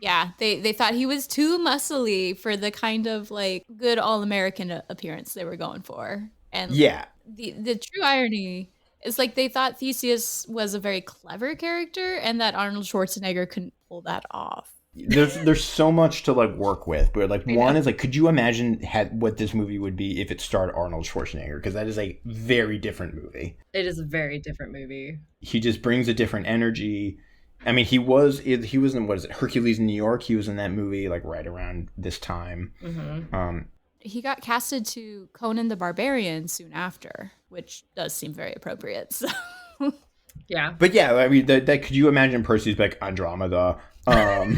Yeah, they thought he was too muscly for the kind of like good all-American appearance they were going for. And yeah, the true irony is like they thought Theseus was a very clever character and that Arnold Schwarzenegger couldn't pull that off. There's so much to like work with, but like one is like, could you imagine what this movie would be if it starred Arnold Schwarzenegger? Because that is a very different movie. It is a very different movie. He just brings a different energy. I mean, he was in Hercules in New York. He was in that movie like right around this time. Mm-hmm. He got casted to Conan the Barbarian soon after, which does seem very appropriate. So. Yeah. But yeah, I mean, that could you imagine Perseus like Andromeda? I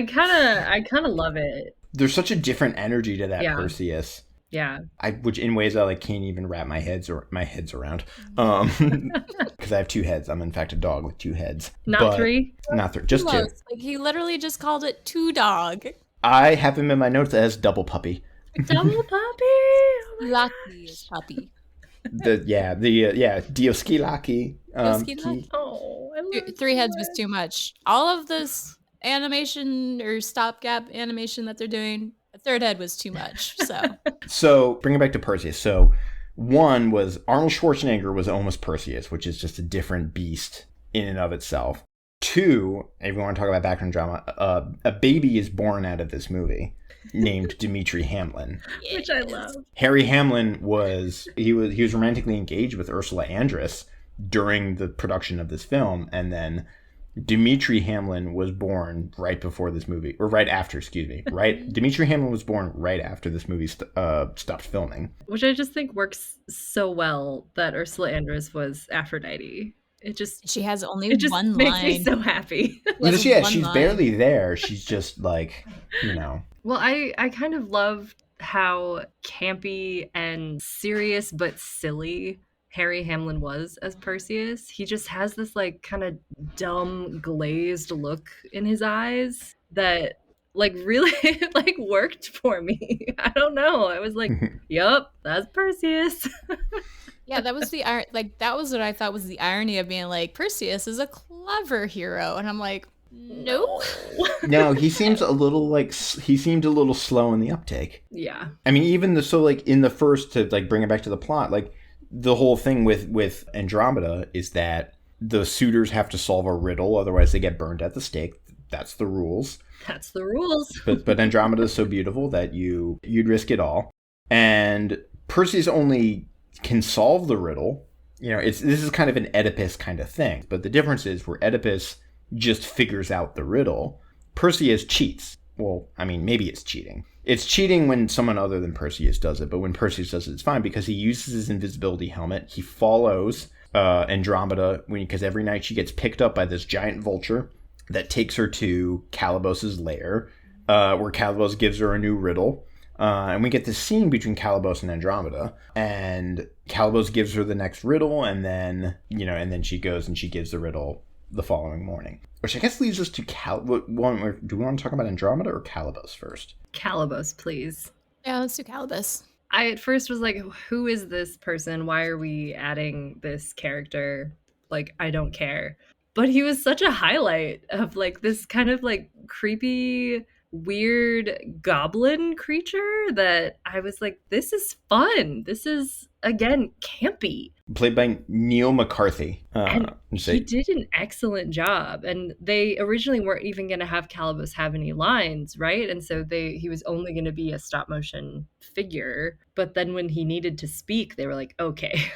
kind of love it. There's such a different energy to that Perseus. Yeah. Which in ways I like can't even wrap my heads around. Because I have two heads. I'm in fact a dog with two heads. Not three? Not three. Just two. Like he literally just called it two dog. I have him in my notes as double puppy. Double puppy. Oh Lucky is puppy. Dioskilaki. Oh, three heads was too much. All of this animation or stopgap animation that they're doing, a third head was too much. So bring it back to Perseus. So one was Arnold Schwarzenegger was almost Perseus, which is just a different beast in and of itself. Two, if you want to talk about background drama, a baby is born out of this movie named Dimitri Hamlin, which I love. Harry Hamlin was romantically engaged with Ursula Andress during the production of this film, and then Dimitri Hamlin was born right before this movie, or right after, excuse me. Dimitri Hamlin was born right after this movie stopped filming. Which I just think works so well that Ursula Andress was Aphrodite. She has only it just one makes line. Me so happy. She's barely there. She's just like, Well, I kind of love how campy and serious but silly Harry Hamlin was as Perseus. He just has this like kind of dumb glazed look in his eyes that like really like worked for me. I don't know. I was like, yup, that's Perseus. Yeah, that was that was what I thought was the irony of being like, Perseus is a clever hero, and I'm like, nope. No, he seemed a little slow in the uptake. Yeah. I mean, even in the first, to like bring it back to the plot, like the whole thing with Andromeda is that the suitors have to solve a riddle, otherwise they get burned at the stake. That's the rules. That's the rules. But Andromeda is so beautiful that you'd risk it all. And Perseus only can solve the riddle. This is kind of an Oedipus kind of thing. But the difference is where Oedipus just figures out the riddle, Perseus cheats. Well, I mean, maybe it's cheating. It's cheating when someone other than Perseus does it, but when Perseus does it, it's fine because he uses his invisibility helmet. He follows Andromeda because every night she gets picked up by this giant vulture that takes her to Calibos's lair, where Calibos gives her a new riddle. And we get this scene between Calibos and Andromeda, and Calibos gives her the next riddle, and then she goes and she gives the riddle the following morning. Which I guess leads us to do we want to talk about Andromeda or Calibos first? Calibos, please. Yeah, let's do Calibos. I at first was like, who is this person? Why are we adding this character? Like, I don't care. But he was such a highlight of like this kind of like creepy weird goblin creature that I was like, this is fun. This is, again, campy. Played by Neil McCarthy. And he did an excellent job. And they originally weren't even going to have Calibos have any lines, right? And so he was only going to be a stop motion figure. But then when he needed to speak, they were like, okay.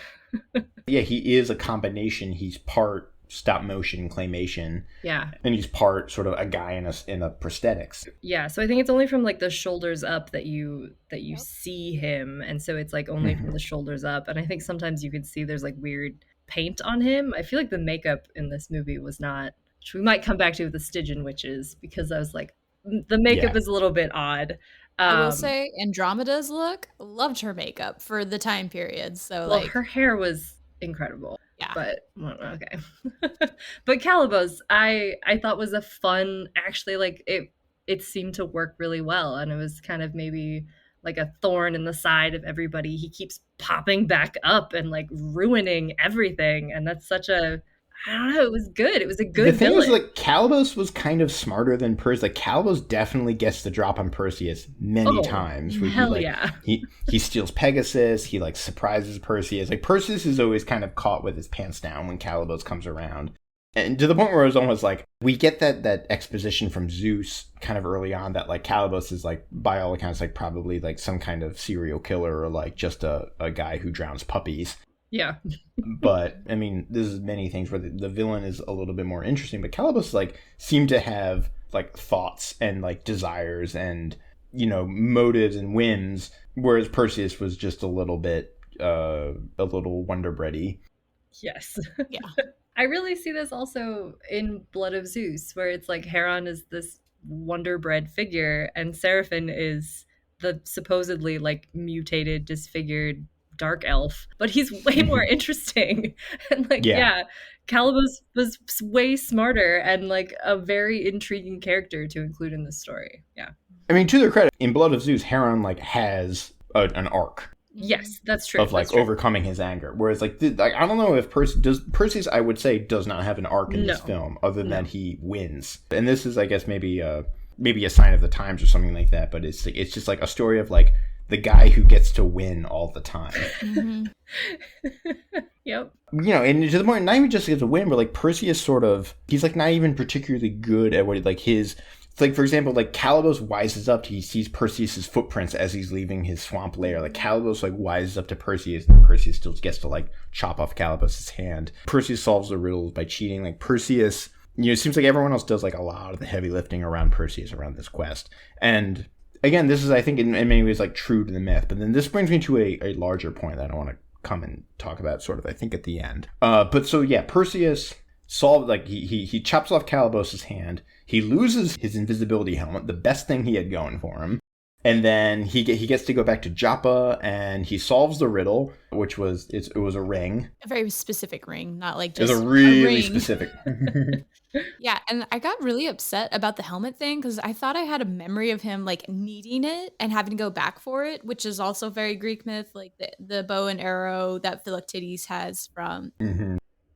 Yeah, he is a combination. He's part stop motion claymation. Yeah. And he's part sort of a guy in a prosthetics. Yeah, so I think it's only from like the shoulders up that you see him, and so it's like only from the shoulders up. And I think sometimes you could see there's like weird paint on him. I feel like the makeup in this movie was not, which we might come back to with the Stygian witches, because I was like, the makeup is a little bit odd. I will say Andromeda's look, loved her makeup for the time period. So well, her hair was incredible. Yeah. But okay. But Calibos, I thought was a fun, actually, like it seemed to work really well, and it was kind of maybe like a thorn in the side of everybody. He keeps popping back up and like ruining everything, and that's such a, I don't know, it was good. It was a good The thing villain. is, like, Calibos was kind of smarter than Perseus. Like, Calibos definitely gets the drop on Perseus many times. Hell yeah. He steals Pegasus. He, like, surprises Perseus. Like, Perseus is always kind of caught with his pants down when Calibos comes around. And to the point where it was almost like, we get that exposition from Zeus kind of early on that, like, Calibos is, like, by all accounts, like, probably, like, some kind of serial killer or, like, just a guy who drowns puppies. Yeah. But I mean, there's many things where the villain is a little bit more interesting, but Calibos like seemed to have like thoughts and like desires and, you know, motives and whims, whereas Perseus was just a little Wonder Bready. Yes. Yeah. I really see this also in Blood of Zeus, where it's like Heron is this Wonder Bread figure and Seraphim is the supposedly like mutated, disfigured dark elf, but he's way more interesting. And like, yeah, Calibos was way smarter and like a very intriguing character to include in the story. Yeah. I mean, to their credit, in Blood of Zeus, Heron like has an arc. Yes, that's true. Of like overcoming his anger. Whereas like I don't know if Perseus, I would say, does not have an arc in this film other than he wins. And this is, I guess, maybe a sign of the times or something like that. But it's just like a story of like the guy who gets to win all the time. Mm-hmm. Yep. You know, and to the point, not even just gets a win, but like Perseus sort of, he's like not even particularly good at what like his, like for example, like Calibos wises up, he sees Perseus's footprints as he's leaving his swamp lair. Like Calibos like wises up to Perseus, and Perseus still gets to like chop off Calibos's hand. Perseus solves the riddles by cheating. Like Perseus, you know, it seems like everyone else does like a lot of the heavy lifting around Perseus around this quest. And again, this is, I think, in many ways, like, true to the myth. But then this brings me to a larger point that I want to come and talk about, sort of, I think, at the end. But so, yeah, Perseus solved, like, he chops off Calibos's hand. He loses his invisibility helmet, the best thing he had going for him. And then he gets to go back to Joppa, and he solves the riddle, which was, it was a ring. A very specific ring, not like just it was a really ring. Specific. Yeah, and I got really upset about the helmet thing because I thought I had a memory of him like needing it and having to go back for it, which is also very Greek myth, like the bow and arrow that Philoctetes has from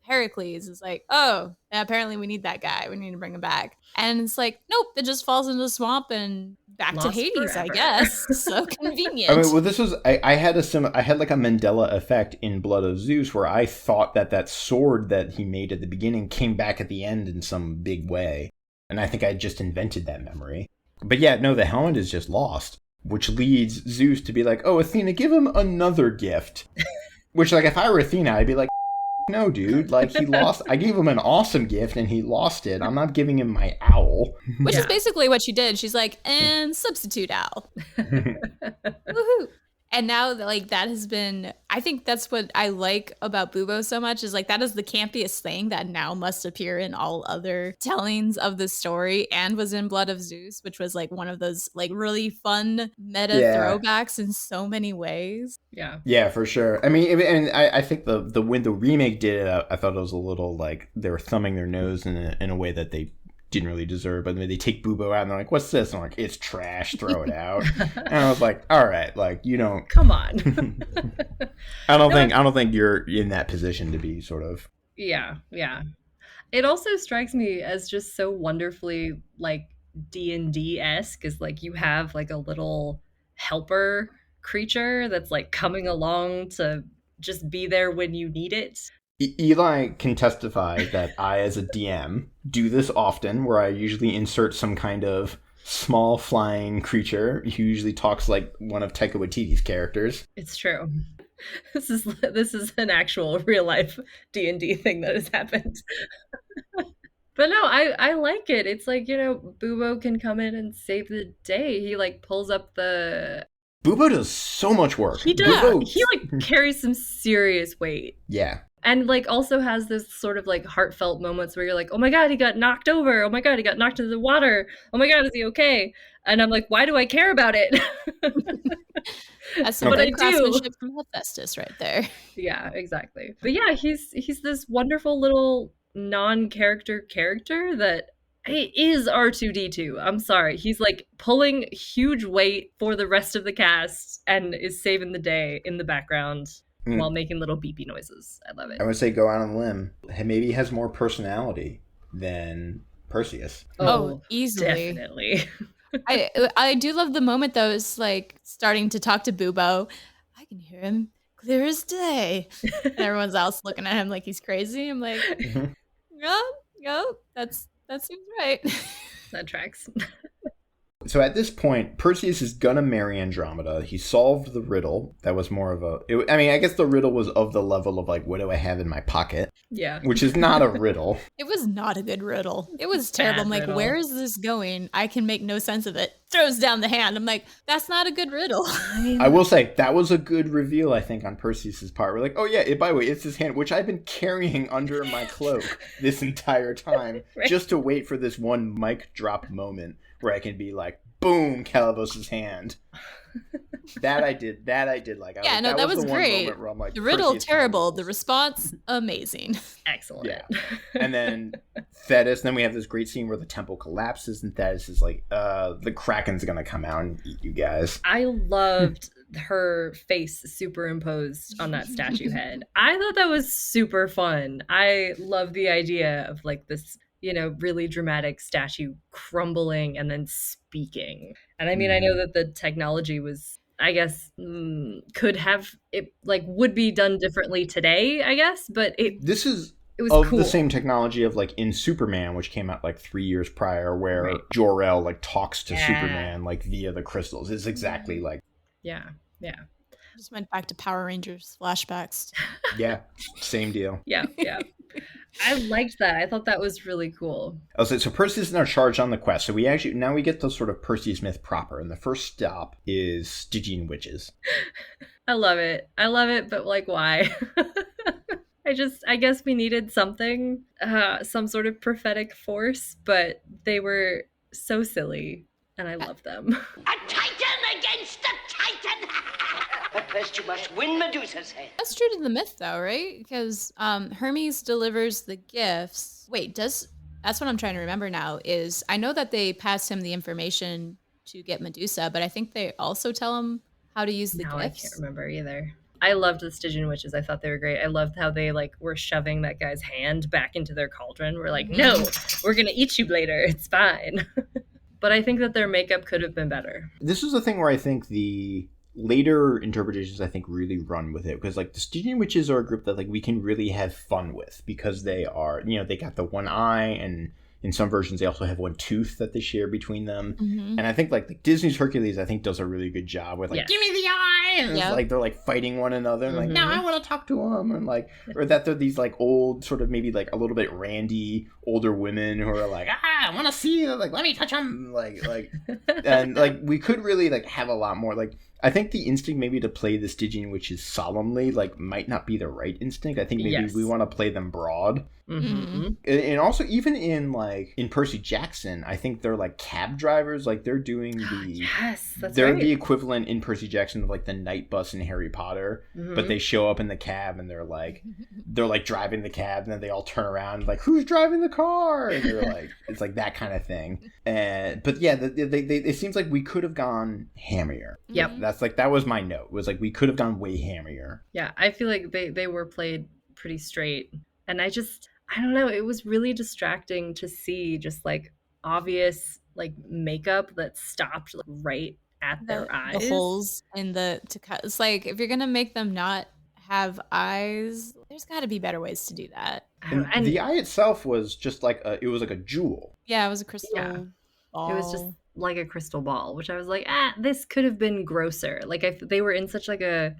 Heracles is like, oh, apparently we need that guy. We need to bring him back. And it's like, nope, it just falls into the swamp and back Lost to Hades, forever. I guess. So convenient. I mean, well, this was, I had like a Mandela effect in Blood of Zeus where I thought that sword that he made at the beginning came back at the end in some big way. And I think I just invented that memory. But yeah, no, the helmet is just lost, which leads Zeus to be like, oh, Athena, give him another gift. Which, like, if I were Athena, I'd be like, no, dude, like, he lost. I gave him an awesome gift and he lost it. I'm not giving him my owl. Which is basically what she did. She's like, and substitute owl. Woohoo. And now, like, that has been, I think that's what I like about Bubo so much is, like, that is the campiest thing that now must appear in all other tellings of the story and was in Blood of Zeus, which was, like, one of those, like, really fun meta throwbacks in so many ways. Yeah. Yeah, for sure. I mean, and I think when the remake did it, I thought it was a little, like, they were thumbing their nose in a way that they didn't really deserve, but they take Bubo out and they're like, what's this? And I'm like, it's trash, throw it out. And I was like, all right, like, you don't come on. I don't think you're in that position to be sort of. Yeah. It also strikes me as just so wonderfully like D&D-esque is like you have like a little helper creature that's like coming along to just be there when you need it. Eli can testify that I, as a DM, do this often, where I usually insert some kind of small flying creature who usually talks like one of Taika Waititi's characters. It's true. This is an actual real life D&D thing that has happened. But no, I like it. It's like, you know, Bubo can come in and save the day. He like pulls up the Bubo does so much work. He does. Bubo... He like carries some serious weight. Yeah. And like also has this sort of like heartfelt moments where you're like, oh my God, he got knocked over. Oh my God, he got knocked into the water. Oh my God, is he okay? And I'm like, why do I care about it? That's some good craftsmanship from Hephaestus right there. Yeah, exactly. But yeah, he's this wonderful little non-character character that is R2-D2. I'm sorry. He's like pulling huge weight for the rest of the cast and is saving the day in the background. While making little beepy noises. I love it. I would say go out on a limb. Maybe he has more personality than Perseus. Oh, easily. Definitely. I do love the moment, though, is like starting to talk to Bubo. I can hear him clear as day. And everyone's else looking at him like he's crazy. I'm like, yeah, that seems right. That tracks. So at this point, Perseus is gonna marry Andromeda. He solved the riddle. That was more of I guess the riddle was of the level of like, what do I have in my pocket? Yeah. Which is not a riddle. It was not a good riddle. It was terrible. I'm like, where is this going? I can make no sense of it. Throws down the hand. I'm like, that's not a good riddle. I will say, that was a good reveal, I think, on Perseus's part. We're like, oh yeah, by the way, it's his hand, which I've been carrying under my cloak this entire time, right? Just to wait for this one mic drop moment where I can be like, boom, Calabos's hand. That I did like. That was great. Like, the riddle, terrible. The response, amazing. Excellent. Yeah. And then Thetis, then we have this great scene where the temple collapses and Thetis is like, the Kraken's gonna come out and eat you guys. I loved her face superimposed on that statue head. I thought that was super fun. I love the idea of like this, you know, really dramatic statue crumbling and then speaking. And I mean, I know that the technology was, I guess, could have, it like would be done differently today, I guess, but it was of cool. The same technology of like in Superman, which came out like 3 years prior, where Jor-El like talks to Superman like via the crystals. It's exactly like. Yeah. Just went back to Power Rangers flashbacks. Yeah, same deal. Yeah. I liked that. I thought that was really cool. So Perseus is now charged on the quest. So we get the sort of Perseus myth proper. And the first stop is Stygian witches. I love it, but like, why? I guess we needed something, some sort of prophetic force, but they were so silly, and I love them. A titan against a titan! But first you must win Medusa's head. That's true to the myth, though, right? Because Hermes delivers the gifts. Wait, that's what I'm trying to remember now, is I know that they pass him the information to get Medusa, but I think they also tell him how to use the gifts. I can't remember either. I loved the Stygian witches. I thought they were great. I loved how they like were shoving that guy's hand back into their cauldron. We're like, no, we're going to eat you later. It's fine. But I think that their makeup could have been better. This is the thing where I think the later interpretations, I think, really run with it. Because, like, the Stygian witches are a group that, like, we can really have fun with. Because they are, you know, they got the one eye, and in some versions they also have one tooth that they share between them. Mm-hmm. And I think, like Disney's Hercules, I think, does a really good job with, like, give me the eye! And it's like, they're, like, fighting one another. And, like, no, I want to talk to them. And, like, or that they're these, like, old, sort of maybe, like, a little bit randy, older women who are, like, I want to see you. Like, let me touch them. Like, and, like, we could really, like, have a lot more, like, I think the instinct maybe to play the Stygian witches solemnly, like, might not be the right instinct. I think maybe we want to play them broad. Mm-hmm. And also, even in, like, in Percy Jackson, I think they're, like, cab drivers. Like, they're doing the... they're the equivalent in Percy Jackson of, like, the night bus in Harry Potter. Mm-hmm. But they show up in the cab, and they're, like, driving the cab, and then they all turn around, like, who's driving the car? And they're, like, it's, like, that kind of thing. But, yeah, it seems like we could have gone hammier. Yep. That was my note. It was like, we could have gone way hammier. Yeah, I feel like they were played pretty straight. And I don't know, it was really distracting to see just like obvious like makeup that stopped like, right at their The eyes. holes in to cut. It's like if you're gonna make them not have eyes, there's got to be better ways to do that. And the eye itself was just like it was like a jewel. Yeah, it was a crystal ball. It was just like a crystal ball, which I was like, this could have been grosser. Like they were in such like a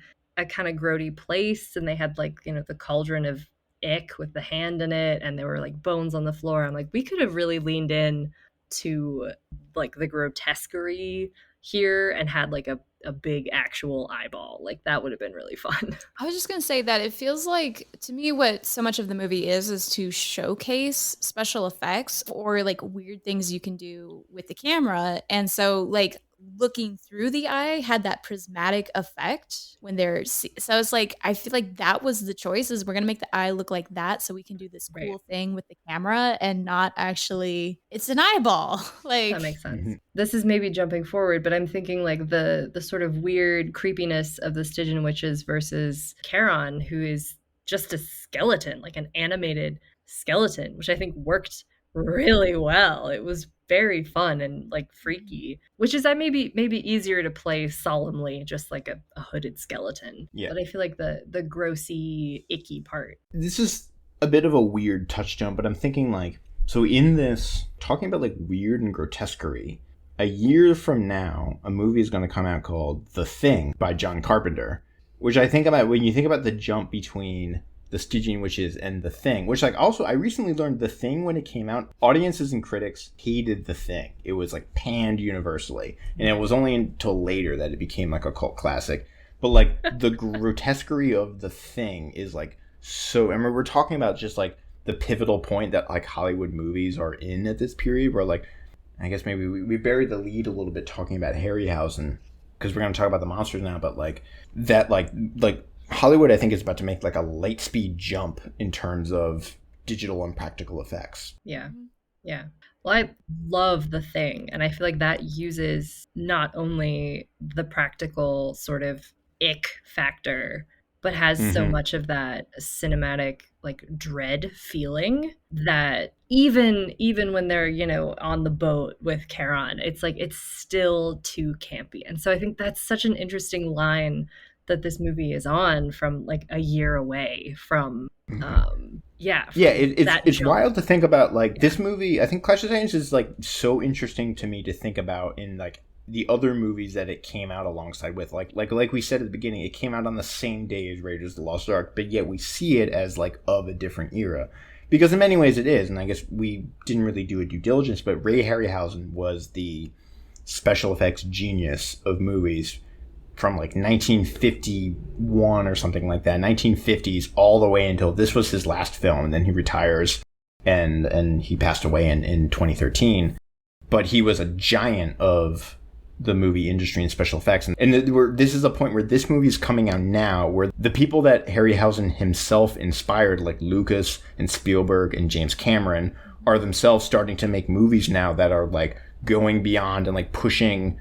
kind of grody place, and they had like, you know, the cauldron of ick with the hand in it, and there were like bones on the floor. I'm like, we could have really leaned in to like the grotesquerie here and had like a big actual eyeball. Like that would have been really fun. I was just gonna say that it feels like, to me, what so much of the movie is to showcase special effects or like weird things you can do with the camera. And so like looking through the eye had that prismatic effect when they're so it's like I feel like that was the choice, is we're gonna make the eye look like that so we can do this cool thing with the camera and not actually it's an eyeball. Like that makes sense. This is maybe jumping forward, but I'm thinking like the sort of weird creepiness of the Stygian witches versus Charon, who is just a skeleton, like an animated skeleton, which I think worked really well. It was very fun and like freaky, which is maybe easier to play solemnly, just like a hooded skeleton. Yeah. But I feel like the grossy, icky part. This is a bit of a weird touchstone, but I'm thinking like, so in this, talking about like weird and grotesquerie, a year from now, a movie is going to come out called The Thing by John Carpenter, which I think about when you think about the jump between the Stygian witches and The Thing, which like also I recently learned The Thing, when it came out, audiences and critics hated The Thing. It was like panned universally, and it was only until later that it became like a cult classic. But like the grotesquerie of The Thing is like so, I mean, we're talking about just like the pivotal point that like Hollywood movies are in at this period, where like I guess maybe we buried the lead a little bit talking about Harryhausen, because we're going to talk about the monsters now, but like that like Hollywood, I think, is about to make like a light speed jump in terms of digital and practical effects. Yeah. Yeah. Well, I love The Thing, and I feel like that uses not only the practical sort of ick factor, but has so much of that cinematic like dread feeling that even when they're, you know, on the boat with Charon, it's like it's still too campy. And so I think that's such an interesting line that this movie is on, from like a year away from it's wild to think about like this movie. I think Clash of Titans is like so interesting to me to think about in like the other movies that it came out alongside with, like we said at the beginning, it came out on the same day as Raiders of the Lost Ark, but yet we see it as like of a different era, because in many ways it is. And I guess we didn't really do a due diligence, but Ray Harryhausen was the special effects genius of movies from like 1951 or something like that, 1950s, all the way until this was his last film, and then he retires, and he passed away in 2013. But he was a giant of the movie industry and special effects, and this is a point where this movie is coming out now, where the people that Harryhausen himself inspired, like Lucas and Spielberg and James Cameron, are themselves starting to make movies now that are like going beyond and like pushing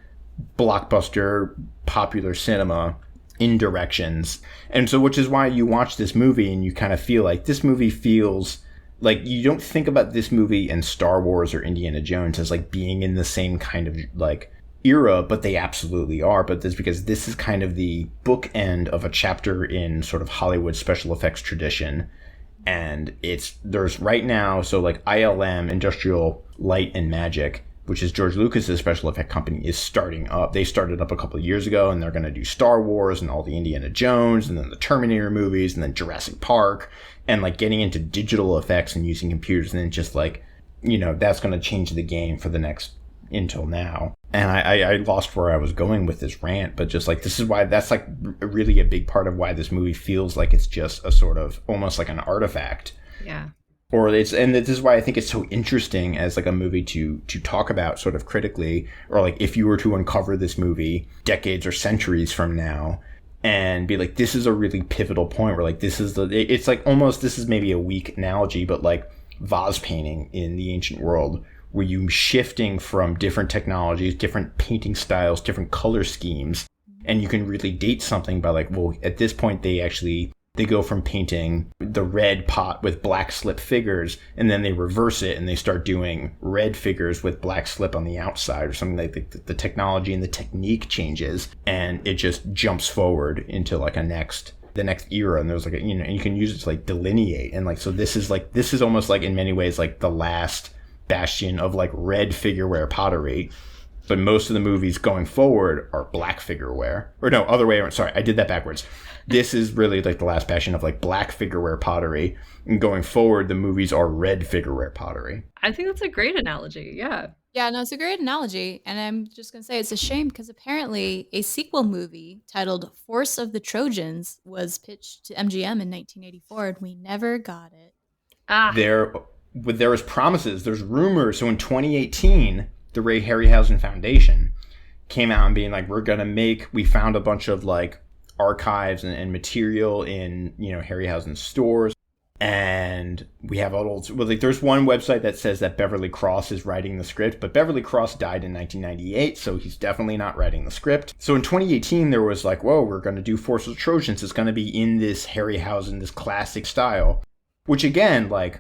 blockbuster popular cinema in directions. And so, which is why you watch this movie and you kind of feel like this movie feels like you don't think about this movie and Star Wars or Indiana Jones as like being in the same kind of like era, but they absolutely are. But this because this is kind of the bookend of a chapter in sort of Hollywood special effects tradition. And there's right now, so like ILM, Industrial Light and Magic, which is George Lucas's special effect company, is starting up. They started up a couple of years ago, and they're going to do Star Wars and all the Indiana Jones, and then the Terminator movies, and then Jurassic Park, and like getting into digital effects and using computers, and then just like, you know, that's going to change the game for the next until now. And I lost where I was going with this rant, but just like, this is why that's like really a big part of why this movie feels like it's just a sort of almost like an artifact. Yeah. And this is why I think it's so interesting as like a movie to talk about sort of critically, or like if you were to uncover this movie decades or centuries from now and be like, this is a really pivotal point where like it's like almost, this is maybe a weak analogy, but like vase painting in the ancient world, where you shifting from different technologies, different painting styles, different color schemes, and you can really date something by like, well, at this point they actually They go from painting the red pot with black slip figures, and then they reverse it and they start doing red figures with black slip on the outside or something. Like the technology and the technique changes, and it just jumps forward into like the next era. And there's like and you can use it to like delineate. And like, so this is almost like in many ways like the last bastion of like red figureware pottery. But most of the movies going forward are black figureware. Or no, other way around. Sorry, I did that backwards. This is really like the last bastion of like black figureware pottery. And going forward, the movies are red figureware pottery. I think that's a great analogy. Yeah. Yeah, no, it's a great analogy. And I'm just going to say it's a shame because apparently a sequel movie titled Force of the Trojans was pitched to MGM in 1984 and we never got it. There was promises, there's rumors. So in 2018, the Ray Harryhausen Foundation came out and being like, we found a bunch of like archives and material in, Harryhausen stores. And we have there's one website that says that Beverly Cross is writing the script, but Beverly Cross died in 1998, so he's definitely not writing the script. So in 2018, there was like, whoa, we're going to do Force of the Trojans. It's going to be in this Harryhausen, this classic style, which again, like,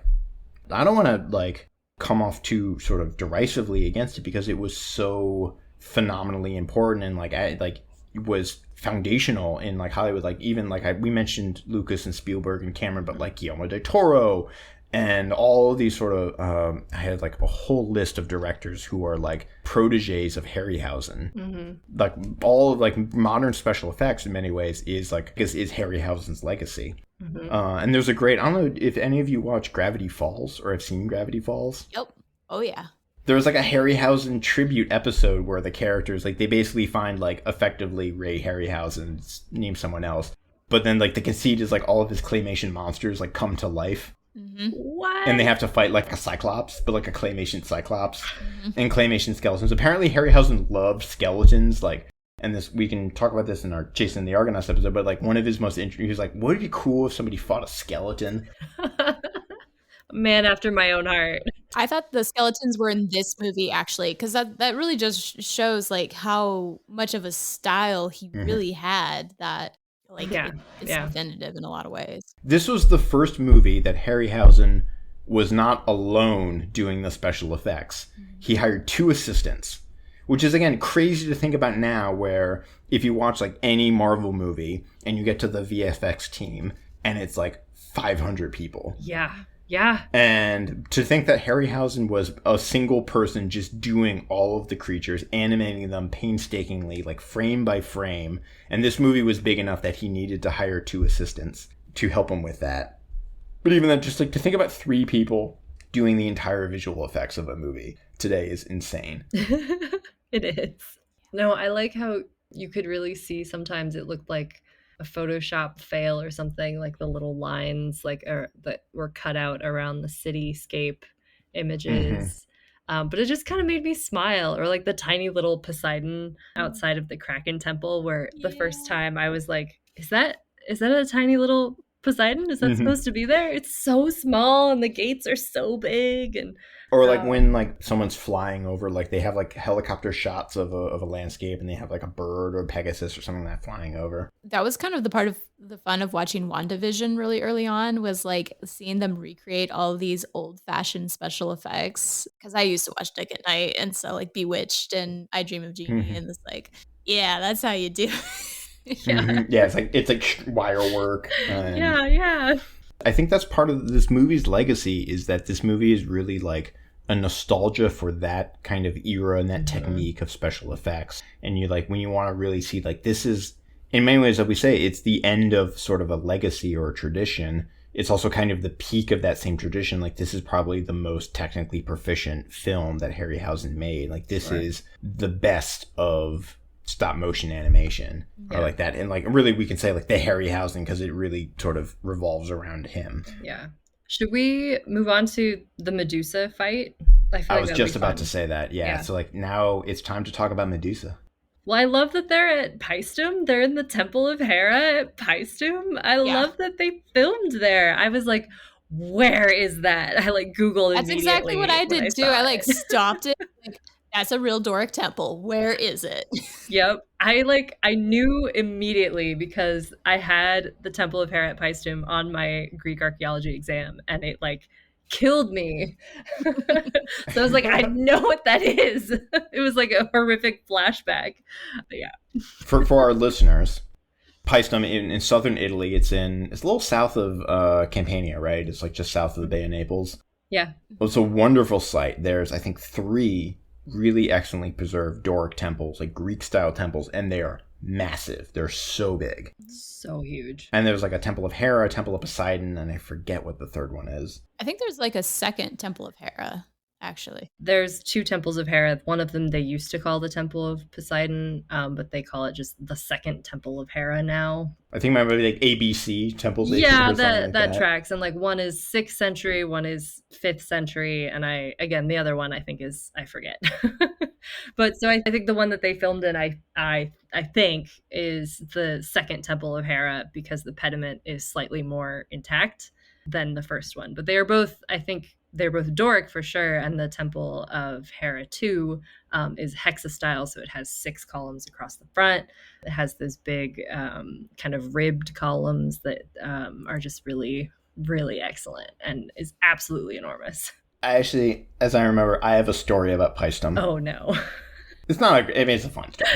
I don't want to like come off too sort of derisively against it because it was so phenomenally important and like was foundational in like Hollywood. Like even like we mentioned Lucas and Spielberg and Cameron, but like Guillermo del Toro and all of these sort of I had like a whole list of directors who are like proteges of Harryhausen. Mm-hmm. Like all of like modern special effects in many ways is Harryhausen's legacy. Mm-hmm. And there's I don't know if any of you watch Gravity Falls or have seen Gravity Falls. Yep. Oh yeah. There was like a Harryhausen tribute episode where the characters, like they basically find like effectively Ray Harryhausen, name someone else. But then like the conceit is like all of his claymation monsters like come to life. Mm-hmm. What? And they have to fight like a Cyclops, but like a claymation Cyclops and claymation skeletons. Apparently Harryhausen loved skeletons, like, and this, we can talk about this in our Jason the Argonauts episode, but like one of his most interesting, he was like, would it be cool if somebody fought a skeleton? Man after my own heart. I thought the skeletons were in this movie actually, because that really just shows like how much of a style he really had that like it's definitive in a lot of ways. This was the first movie that Harryhausen was not alone doing the special effects. He hired 2 assistants, which is again crazy to think about now, where if you watch like any Marvel movie and you get to the VFX team and it's like 500 people. Yeah. Yeah. And to think that Harryhausen was a single person just doing all of the creatures, animating them painstakingly, like frame by frame. And this movie was big enough that he needed to hire 2 assistants to help him with that. But even then, just like to think about 3 people doing the entire visual effects of a movie today is insane. It is. No, I like how you could really see sometimes it looked like a Photoshop fail or something, like the little lines that were cut out around the cityscape images. But it just kind of made me smile. Or like the tiny little Poseidon outside of the Kraken temple, where the first time I was like, is that a tiny little Poseidon? Is that supposed to be there? It's so small and the gates are so big. And or like when like someone's flying over, like they have like helicopter shots of a landscape and they have like a bird or Pegasus or something like that flying over. That was kind of the part of the fun of watching WandaVision really early on, was like seeing them recreate all these old fashioned special effects. Because I used to watch Dick at Night, and so like Bewitched and I Dream of Jeannie and it's like, yeah, that's how you do it. Yeah, it's like wire work. Yeah. I think that's part of this movie's legacy, is that this movie is really like a nostalgia for that kind of era and that technique of special effects. And you like, when you want to really see like, this is in many ways, like we say, it's the end of sort of a legacy or a tradition. It's also kind of the peak of that same tradition. Like, this is probably the most technically proficient film that Harryhausen made. Like, this is the best of stop motion animation or like that. And like, really, we can say like the Harryhausen, because it really sort of revolves around him. Yeah. Should we move on to the Medusa fight? I was just about to say that. Yeah. So like now it's time to talk about Medusa. Well, I love that they're at Paestum. They're in the Temple of Hera at Paestum. I love that they filmed there. I was like, where is that? I like Googled That's exactly what I did too. I like stopped it. Like, That's a real Doric temple. Where is it? Yep. I knew immediately because I had the Temple of Hera at Paestum on my Greek archaeology exam, and it like killed me. So I was like, I know what that is. It was like a horrific flashback. But yeah. For our listeners, Paestum in southern Italy, it's a little south of Campania, right? It's like just south of the Bay of Naples. Yeah. It's a wonderful site. There's, I think, 3 really excellently preserved Doric temples, like Greek-style temples, and they are massive. They're so big. So huge. And there's like a Temple of Hera, a Temple of Poseidon, and I forget what the third one is. I think there's like a second Temple of Hera, actually. There's 2 temples of Hera. One of them they used to call the Temple of Poseidon, but they call it just the second Temple of Hera now. I think maybe like ABC temples. Yeah, that tracks. And like one is 6th century, one is 5th century, and the other one I think is, I forget. But so I think the one that they filmed in, I think is the second Temple of Hera because the pediment is slightly more intact than the first one. But they are both, I think they're both Doric for sure, and the Temple of Hera 2 is hexastyle, so it has 6 columns across the front. It has those big kind of ribbed columns that are just really, really excellent and is absolutely enormous. Actually, as I remember, I have a story about Paestum. Oh no. It's not it's a fun story.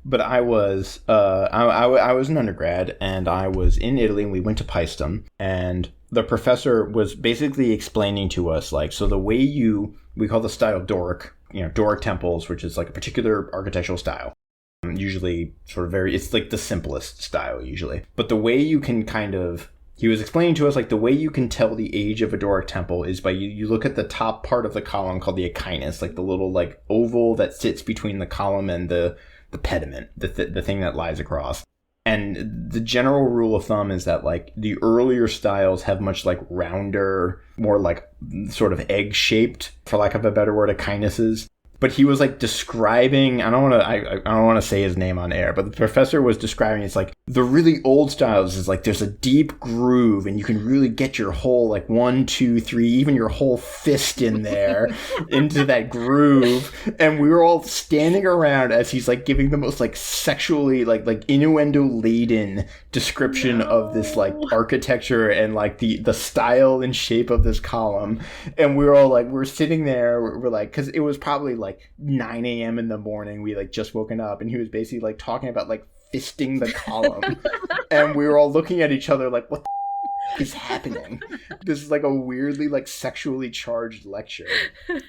But I was I was an undergrad, and I was in Italy, and we went to Paestum, and the professor was basically explaining to us, like, so the way we call the style Doric, Doric temples, which is like a particular architectural style. Usually sort of it's like the simplest style usually. But the way you can he was explaining to us, like, the way you can tell the age of a Doric temple is by you look at the top part of the column called the echinus, like the little like oval that sits between the column and the pediment, the thing that lies across. And the general rule of thumb is that like the earlier styles have much like rounder, more like sort of egg-shaped, for lack of a better word, echinuses. But he was like describing, I don't want to say his name on air, but the professor was describing, it's like the really old styles is like there's a deep groove and you can really get your whole like 1, 2, 3, even your whole fist in there into that groove. And we were all standing around as he's like giving the most like sexually like innuendo laden description of this like architecture and like the style and shape of this column. And we were all like, we're sitting there, we're like, because it was probably like 9 a.m. in the morning, we like just woken up, and he was basically like talking about like fisting the column. And we were all looking at each other like, what the is happening? This is like a weirdly like sexually charged lecture. And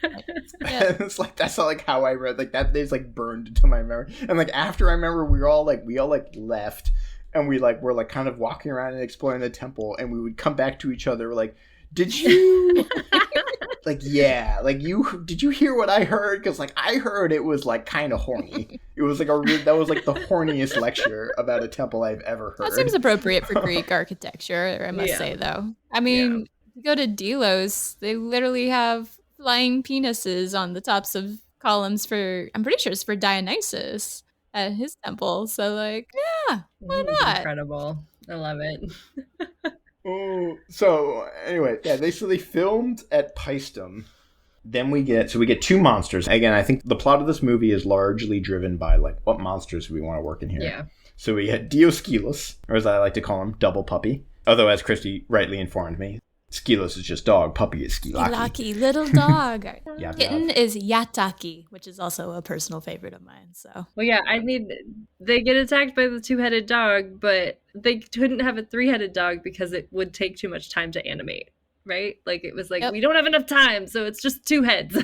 it's like, that's not like how I read, like that is like burned into my memory. And like after, I remember we all left, and we like were like kind of walking around and exploring the temple, and we would come back to each other like, did you like, yeah, like did you hear what I heard? Because like I heard it was like kind of horny. It was like that was like the horniest lecture about a temple I've ever heard. That seems appropriate for Greek architecture, I must say, though. I mean, you go to Delos, they literally have flying penises on the tops of columns I'm pretty sure it's for Dionysus at his temple. So like, yeah, why not? Incredible. I love it. So anyway, yeah, they filmed at Paestum. Then we get 2 monsters. Again, I think the plot of this movie is largely driven by like what monsters we want to work in here. Yeah. So we had Dioscelos, or as I like to call him, Double Puppy. Although, as Christy rightly informed me, Skelos is just dog, puppy is Skilaki. Skilaki, little dog. Kitten is Yataki, which is also a personal favorite of mine. So, well, yeah, I mean, they get attacked by the 2-headed dog, but they couldn't have a 3-headed dog because it would take too much time to animate, right? Like, it was like, we don't have enough time, so it's just 2 heads.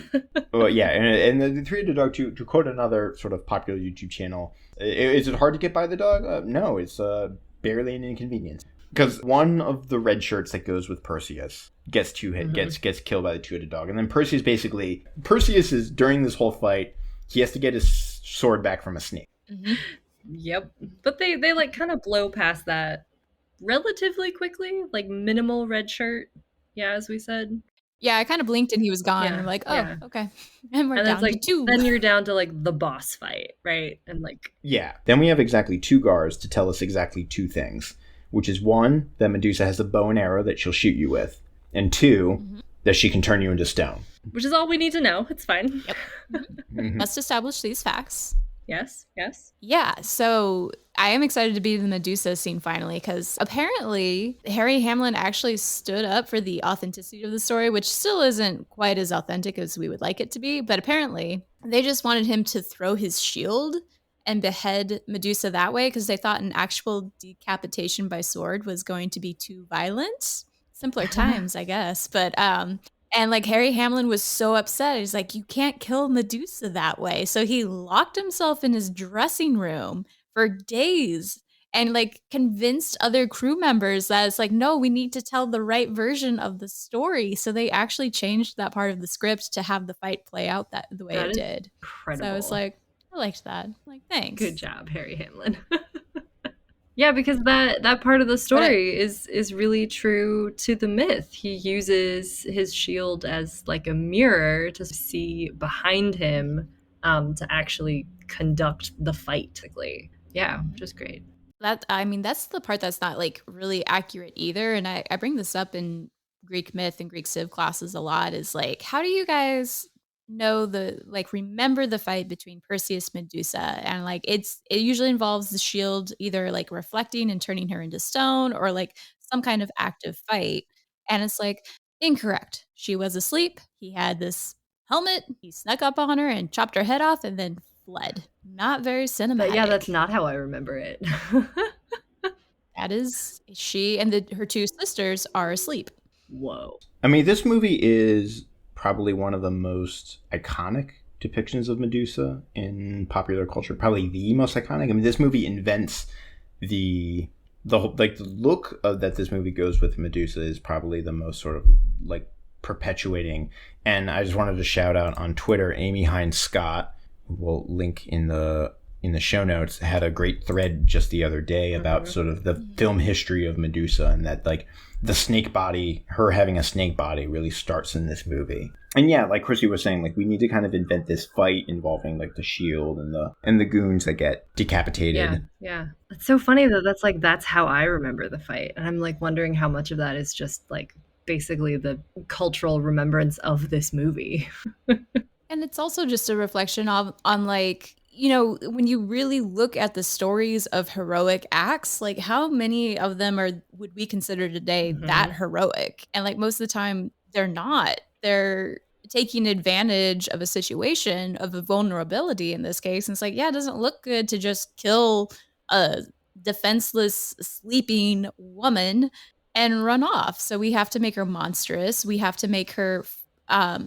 Well, yeah, and the 3-headed dog, to quote another sort of popular YouTube channel, is it hard to get by the dog? No, it's barely an inconvenience. Because one of the red shirts that goes with Perseus gets gets killed by the 2-headed dog. And then Perseus is, during this whole fight, he has to get his sword back from a snake. Mm-hmm. Yep. But they like kind of blow past that relatively quickly, like minimal red shirt. Yeah, as we said. Yeah, I kind of blinked and he was gone. Yeah, I'm like, okay. And we're down to 2. Then you're down to like the boss fight, right? And like... Yeah. Then we have exactly 2 guards to tell us exactly 2 things. Which is 1, that Medusa has a bow and arrow that she'll shoot you with. And 2, that she can turn you into stone. Which is all we need to know. It's fine. Yep. Let's establish these facts. Yes. Yeah, so I am excited to be in the Medusa scene finally, because apparently Harry Hamlin actually stood up for the authenticity of the story, which still isn't quite as authentic as we would like it to be. But apparently they just wanted him to throw his shield and behead Medusa that way, because they thought an actual decapitation by sword was going to be too violent. Simpler times, I guess. But and like Harry Hamlin was so upset. He's like, you can't kill Medusa that way. So he locked himself in his dressing room for days and like convinced other crew members that it's like, no, we need to tell the right version of the story. So they actually changed that part of the script to have the fight play out the way it did. Incredible. So I was like, I liked that. Like, thanks. Good job, Harry Hamlin. Yeah, because that part of the story is really true to the myth. He uses his shield as like a mirror to see behind him, to actually conduct the fight. Yeah, which is great. That's the part that's not like really accurate either. And I bring this up in Greek myth and Greek civ classes a lot, is like, how do you guys know remember the fight between Perseus and Medusa? And like it usually involves the shield either like reflecting and turning her into stone, or like some kind of active fight. And it's like, incorrect. She was asleep. He had this helmet. He snuck up on her and chopped her head off and then fled. Not very cinematic. But yeah, that's not how I remember it. That is, she and her two sisters are asleep. Whoa. I mean, this movie is probably one of the most iconic depictions of Medusa in popular culture. Probably the most iconic. I mean, this movie invents the look that this movie goes with Medusa is probably the most sort of like perpetuating. And I just wanted to shout out on Twitter, Amy Hines Scott, who we'll link in the show notes, had a great thread just the other day about sort of the film history of Medusa, and that like the snake body, her having a snake body, really starts in this movie. And yeah, like Chrissy was saying, like we need to kind of invent this fight involving like the shield and the goons that get decapitated. Yeah. It's so funny that that's how I remember the fight. And I'm like wondering how much of that is just like basically the cultural remembrance of this movie. And it's also just a reflection on like, you know, when you really look at the stories of heroic acts, like how many of them would we consider today that heroic? And like most of the time they're not. They're taking advantage of a situation, of a vulnerability in this case. And it's like, yeah, it doesn't look good to just kill a defenseless sleeping woman and run off. So we have to make her monstrous. We have to make her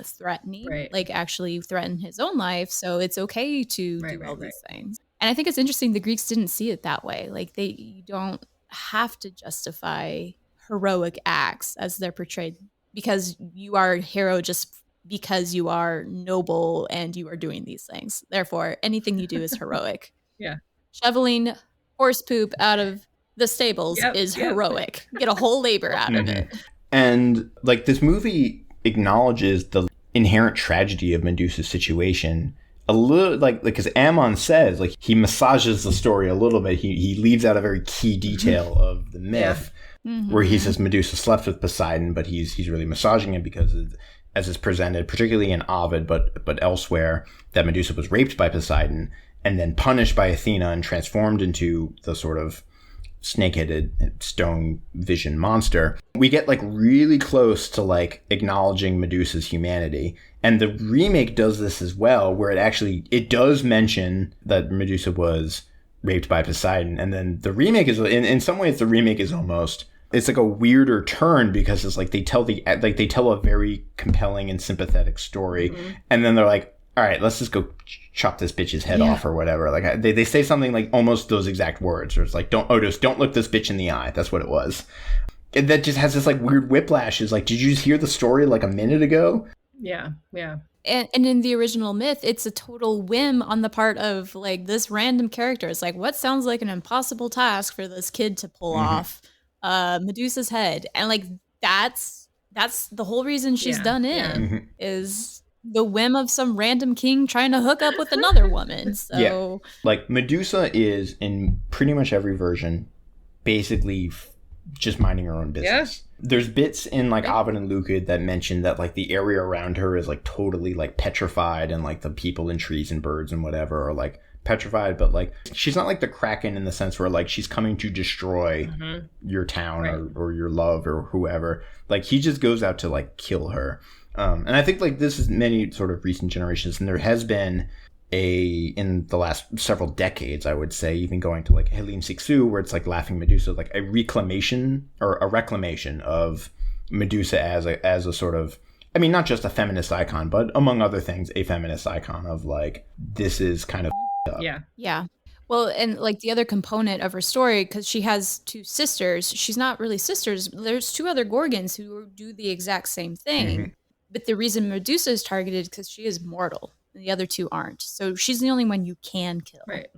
threatening, right. Like actually threaten his own life. So it's okay to do all these things. And I think it's interesting the Greeks didn't see it that way. Like you don't have to justify heroic acts as they're portrayed, because you are a hero just because you are noble and you are doing these things. Therefore, anything you do is heroic. Yeah. Shoveling horse poop out of the stables is heroic. Get a whole labor out of it. And like this movie acknowledges the inherent tragedy of Medusa's situation a little, like because Ammon says, like he massages the story a little bit. He leaves out a very key detail of the myth where he says Medusa slept with Poseidon, but he's really massaging it because as is presented, particularly in Ovid, but elsewhere, that Medusa was raped by Poseidon and then punished by Athena and transformed into the sort of snake-headed stone vision monster. We get like really close to like acknowledging Medusa's humanity, and the remake does this as well, where it does mention that Medusa was raped by Poseidon, and then the remake is in some ways the remake is almost, it's like a weirder turn, because it's like they tell a very compelling and sympathetic story, and then they're like, all right, let's just go chop this bitch's head off or whatever. Like they say something like almost those exact words, or it's like, don't look this bitch in the eye. That's what it was. And that just has this like weird whiplash. Is like, did you just hear the story like a minute ago? Yeah. And in the original myth, it's a total whim on the part of like this random character. It's like, what sounds like an impossible task for this kid to pull off Medusa's head, and like that's the whole reason she's done in is the whim of some random king trying to hook up with another woman. So like Medusa is in pretty much every version basically just minding her own business. Yeah. There's bits in like Ovid and Lucid that mention that like the area around her is like totally like petrified, and like the people and trees and birds and whatever are like petrified, but like she's not like the Kraken in the sense where like she's coming to destroy your town or your love or whoever. Like he just goes out to like kill her. And I think like this is many sort of recent generations, and there has been in the last several decades, I would say, even going to like Helene Cixous, where it's like Laughing Medusa, like a reclamation of Medusa as a sort of, I mean, not just a feminist icon, but among other things, a feminist icon of like, this is kind of up. Yeah. Well, and like the other component of her story, because she has two sisters, she's not really sisters. There's two other Gorgons who do the exact same thing. But the reason Medusa is targeted is because she is mortal. The other two aren't. So she's the only one you can kill. Right.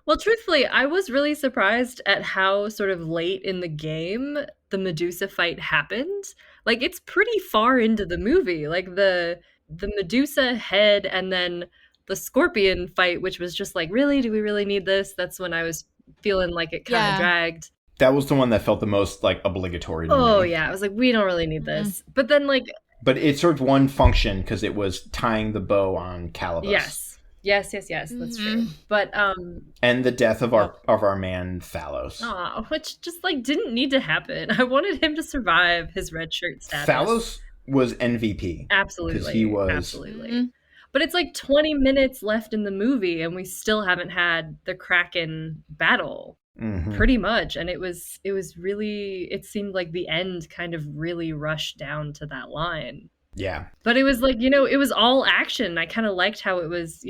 Well, truthfully, I was really surprised at how sort of late in the game the Medusa fight happened. Like, it's pretty far into the movie. Like, the Medusa head and then the Scorpion fight, which was just like, really? Do we really need this? That's when I was feeling like it kind of dragged. That was the one that felt the most, like, obligatory to me. Oh, yeah. I was like, we don't really need this. But then, like... But it served one function because it was tying the bow on Calibus. Yes. That's true. But and the death of our man Phallos. Which just like didn't need to happen. I wanted him to survive his red shirt status. Phallos was MVP. Absolutely. He was absolutely. But it's like 20 minutes left in the movie, and we still haven't had the Kraken battle. Pretty much. And it was really, it seemed like the end kind of really rushed down to that line. Yeah. But it was like, it was all action. I kind of liked how it was,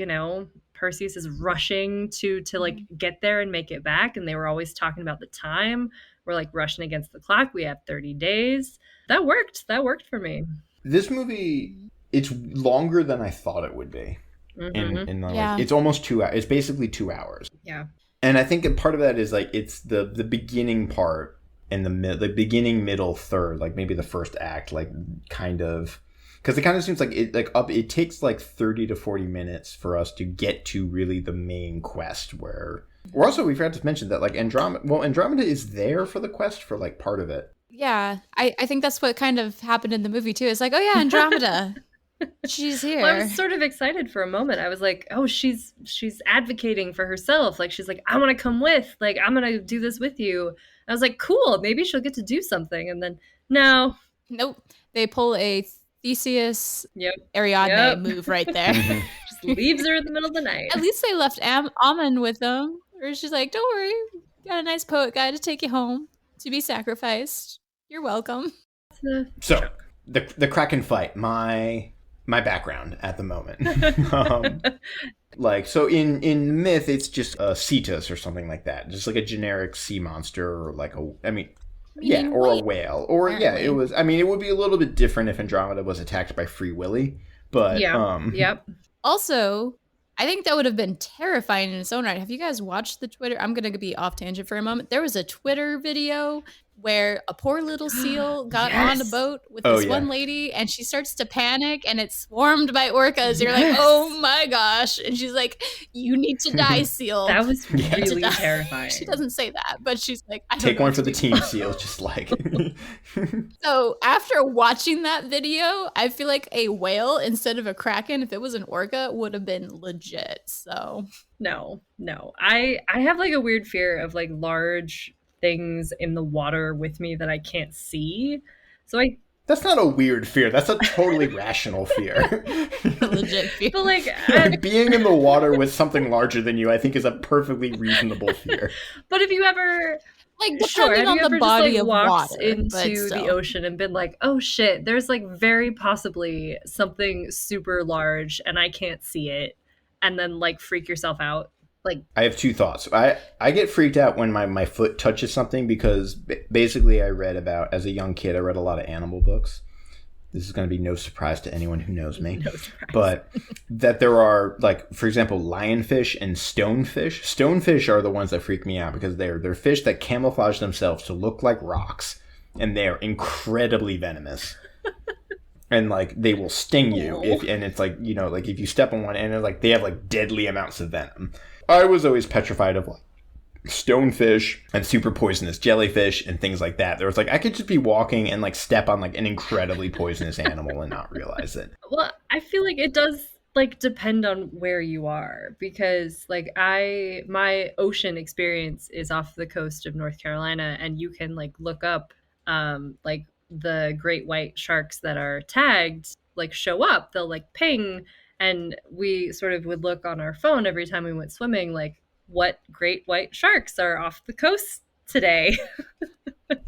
Perseus is rushing to like get there and make it back. And they were always talking about the time. We're like rushing against the clock. We have 30 days. That worked for me. This movie, it's longer than I thought it would be. It's almost 2 hours. It's basically 2 hours. Yeah. And I think part of that is like it's the beginning part and the beginning, middle, third, like maybe the first act, like kind of, because it kind of seems like it takes like 30 to 40 minutes for us to get to really the main quest. Where we're also, we forgot to mention that like Andromeda is there for the quest for like part of it. Yeah, I think that's what kind of happened in the movie too. It's like, oh yeah, Andromeda. She's here. Well, I was sort of excited for a moment. I was like, oh, she's advocating for herself. Like, she's like, I want to come with. Like, I'm going to do this with you. I was like, cool. Maybe she'll get to do something. And then, no. Nope. They pull a Theseus Ariadne move right there. Just leaves her in the middle of the night. At least they left Ammon with them. Or she's like, don't worry. Got a nice poet guy to take you home to be sacrificed. You're welcome. So, the Kraken fight, my background at the moment. So in myth, it's just a Cetus or something like that. Just like a generic sea monster or like or a whale. Or it was, it would be a little bit different if Andromeda was attacked by Free Willy. But Yep. Also, I think that would have been terrifying in its own right. Have you guys watched the Twitter? I'm going to be off tangent for a moment. There was a Twitter video where a poor little seal got on a boat with this one lady, and she starts to panic, and it's swarmed by orcas. You're like, oh my gosh. And she's like, you need to die, seal. That was really terrifying. She doesn't say that, but she's like, I don't take know one for the team, seal, just like. So after watching that video, I feel like a whale instead of a kraken, if it was an orca, would have been legit. So no. I have like a weird fear of like large things in the water with me that I can't see. So that's not a weird fear. That's a totally rational fear. A legit fear. But like being in the water with something larger than you, I think is a perfectly reasonable fear. But if you ever depending on the body of water into the ocean and been like, oh shit, there's like very possibly something super large and I can't see it, and then like freak yourself out. Like, I have two thoughts. I get freaked out when my foot touches something because basically I read about, as a young kid, I read a lot of animal books. This is going to be no surprise to anyone who knows me. No surprise. But that there are, like, for example, lionfish and stonefish. Stonefish are the ones that freak me out because they're fish that camouflage themselves to look like rocks, and they're incredibly venomous. And like they will sting you and it's like, like if you step on one and it's like they have like deadly amounts of venom. I was always petrified of like stonefish and super poisonous jellyfish and things like that. There was like, I could just be walking and like step on like an incredibly poisonous animal and not realize it. Well, I feel like it does like depend on where you are, because like my ocean experience is off the coast of North Carolina, and you can like look up like the great white sharks that are tagged like show up, they'll like ping, and we sort of would look on our phone every time we went swimming like, what great white sharks are off the coast today.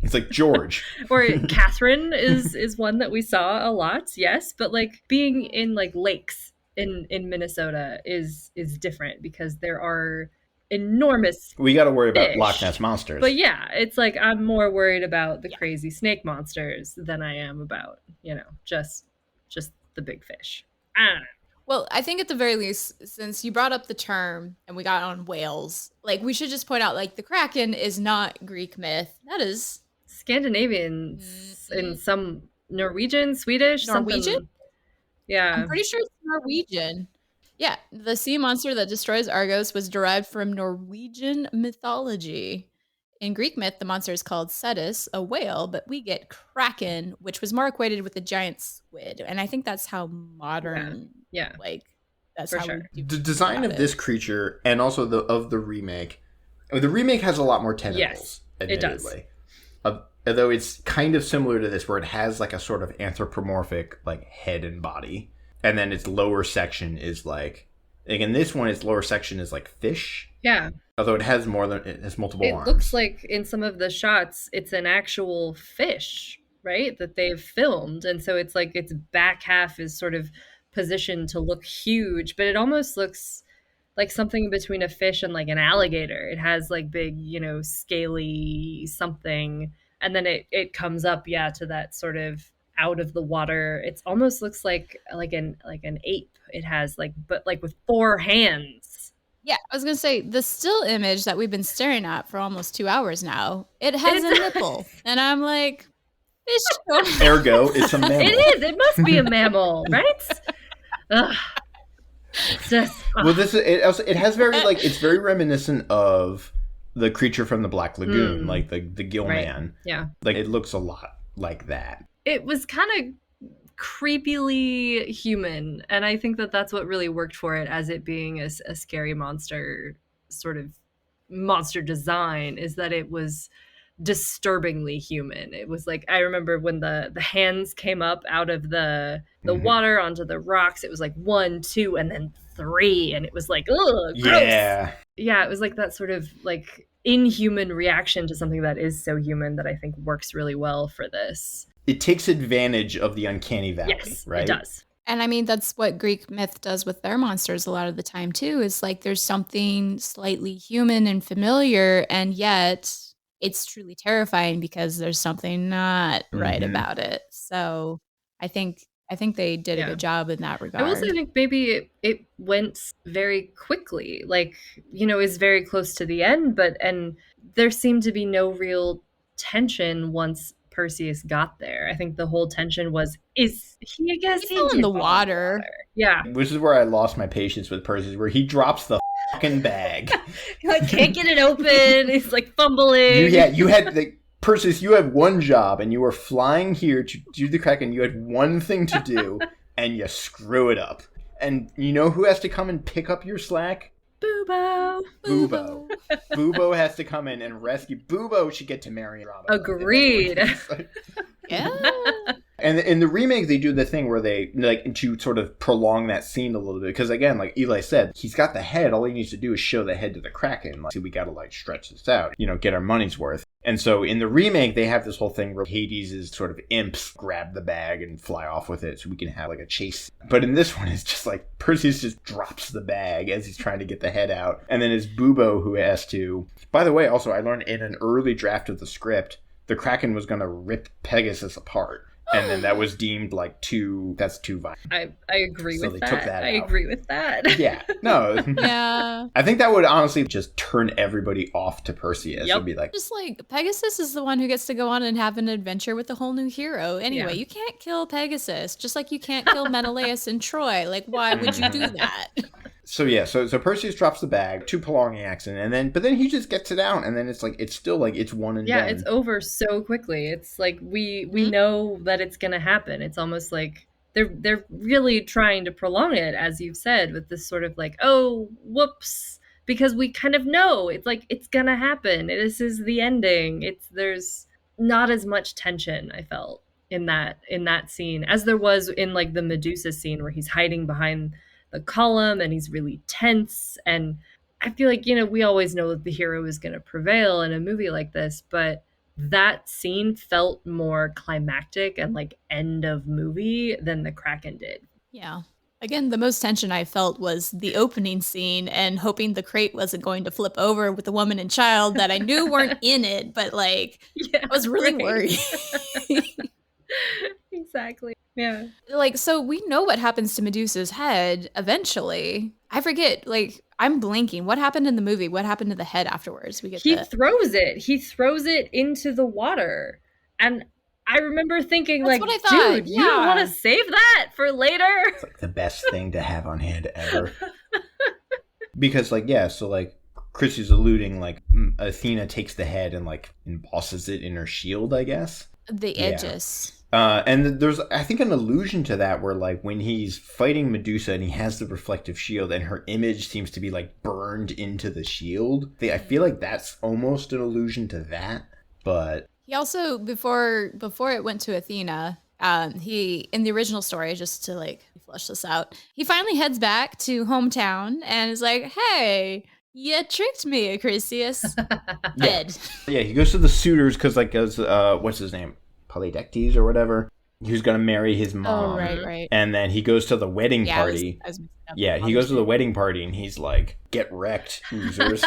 It's like George. Or Catherine is one that we saw a lot, yes, but like being in like lakes in Minnesota is different, because there are enormous We got to worry about fish. Loch Ness monsters. But yeah, it's like I'm more worried about the crazy snake monsters than I am about, you know, just the big fish. I don't know. Well, I think at the very least, since you brought up the term and we got on whales, like we should just point out, like the Kraken is not Greek myth. That is Scandinavian and some Norwegian, Swedish, Norwegian. something. Yeah, I'm pretty sure it's Norwegian. Yeah, the sea monster that destroys Argos was derived from Norwegian mythology. In Greek myth, the monster is called Cetus, a whale, but we get Kraken, which was more equated with a giant squid. And I think that's how modern, yeah. like, that's For how sure. we do The design of this creature, and also the remake, the remake has a lot more tentacles. Yes, it does. Admittedly. Although it's kind of similar to this, where it has like a sort of anthropomorphic like head and body, and then its lower section is like in this one, its lower section is like fish. Yeah. Although it has multiple It arms. looks like in some of the shots, it's an actual fish, right? That they've filmed. And so it's like its back half is sort of positioned to look huge, but it almost looks like something between a fish and like an alligator. It has like big, you know, scaly something. And then it comes up, to that sort of out of the water. It almost looks like an ape. It has like, but like with 4 hands. Yeah, I was going to say, the still image that we've been staring at for almost 2 hours now, it has a nipple. And I'm like, fish don't. Ergo, it's a mammal. It is. It must be a mammal, right? Ugh. Just, well, it has very like, it's very reminiscent of the creature from the Black Lagoon, like the gill man. Yeah. Like it looks a lot like that. It was kind of creepily human, and I think that that's what really worked for it, as it being a scary monster sort of monster design, is that it was disturbingly human. It was like, I remember when the hands came up out of the water onto the rocks, it was like 1, 2, and then 3, and it was like, ugh, gross. Yeah, it was like that sort of like inhuman reaction to something that is so human, that I think works really well for this. It takes advantage of the uncanny valley, right? It does. And I mean, that's what Greek myth does with their monsters a lot of the time, too, is like there's something slightly human and familiar, and yet it's truly terrifying because there's something not right about it. So I think they did a good job in that regard. I also think maybe it went very quickly, like, you know, is very close to the end, and there seemed to be no real tension once Perseus got there. I think the whole tension was, is he, I guess he fell in the water. Yeah. Which is where I lost my patience with Perseus, where he drops the fucking bag. He like can't get it open. He's like fumbling. You had like, Perseus, you had one job, and you were flying here to do the Kraken. You had one thing to do, and you screw it up. And you know who has to come and pick up your slack? Bubo. Bubo has to come in and rescue. Bubo should get to marry Rama. Agreed. Yeah. And in the remake, they do the thing where they, like, to sort of prolong that scene a little bit. Because, again, like Eli said, he's got the head. All he needs to do is show the head to the Kraken. Like, see, we got to, like, stretch this out, you know, get our money's worth. And so in the remake, they have this whole thing where Hades' sort of imps grab the bag and fly off with it so we can have, like, a chase. But in this one, it's just like Perseus just drops the bag as he's trying to get the head out. And then it's Bubo who has to... By the way, also, I learned in an early draft of the script, the Kraken was going to rip Pegasus apart. And then that was deemed like that's too violent. I agree so with they that. took that I out. agree with that. Yeah. No. Yeah. I think that would honestly just turn everybody off to Perseus. Yep. It'd be like, Just like Pegasus is the one who gets to go on and have an adventure with a whole new hero. Anyway, you can't kill Pegasus, just like you can't kill Menelaus and Troy. Like, why would you do that? So Perseus drops the bag, too prolonging accident, but then he just gets it out, and then it's like it's still like it's one and done. Yeah, it's over so quickly. It's like we know that it's gonna happen. It's almost like they're really trying to prolong it, as you've said, with this sort of like, oh, whoops, because we kind of know it's like it's gonna happen. This is the ending. There's not as much tension, I felt, in that scene as there was in like the Medusa scene where he's hiding behind the column and he's really tense. And I feel like, we always know that the hero is going to prevail in a movie like this, but that scene felt more climactic and like end of movie than the Kraken did. Yeah. Again, the most tension I felt was the opening scene and hoping the crate wasn't going to flip over with the woman and child that I knew weren't in it, but like, I was really worried. Exactly. Yeah. Like, so we know what happens to Medusa's head eventually. I forget, like, I'm blinking. What happened in the movie? What happened to the head afterwards? He throws it into the water. And I remember thinking, that's like, what I thought. Dude, you don't want to save that for later? It's like the best thing to have on hand ever. Because, like, yeah, so, like, Chris is alluding, like, Athena takes the head and, like, embosses it in her shield, I guess. The edges. And there's, I think, an allusion to that where, like, when he's fighting Medusa and he has the reflective shield and her image seems to be, like, burned into the shield. I feel like that's almost an allusion to that, but... He also, before it went to Athena, he, in the original story, just to, like, flush this out, he finally heads back to hometown and is like, hey... You tricked me, Acrisius. Dead. Yeah, he goes to the suitors because, like, what's his name? Polydectes or whatever. He was going to marry his mom. Oh, right. And then he goes to the wedding party. He goes to the wedding party and he's like, get wrecked, losers.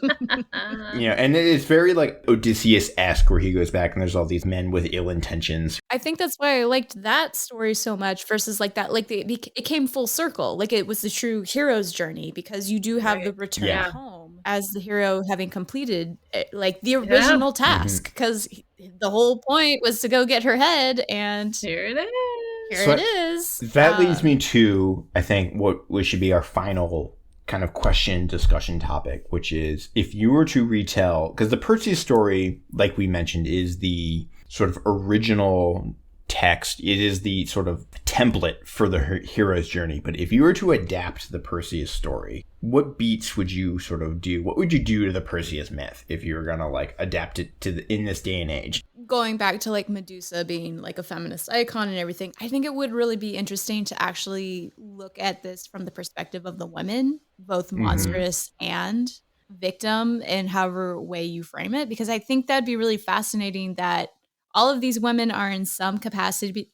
And it's very, like, Odysseus-esque where he goes back and there's all these men with ill intentions. I think that's why I liked that story so much versus, like, that, like, it came full circle. Like, it was the true hero's journey because you do have the return home as the hero having completed, like, the original task because the whole point was to go get her head and here it is. Here it is. That leads me to, I think, what should be our final kind of question discussion topic, which is if you were to retell, because the Perseus story, like we mentioned, is the sort of original text. It is the sort of template for the hero's journey. But if you were to adapt the Perseus story, what beats would you sort of do? What would you do to the Perseus myth if you were going to, like, adapt it to in this day and age? Going back to, like, Medusa being, like, a feminist icon and everything, I think it would really be interesting to actually look at this from the perspective of the women, both monstrous and victim, in however way you frame it, because I think that'd be really fascinating that all of these women are in some capacity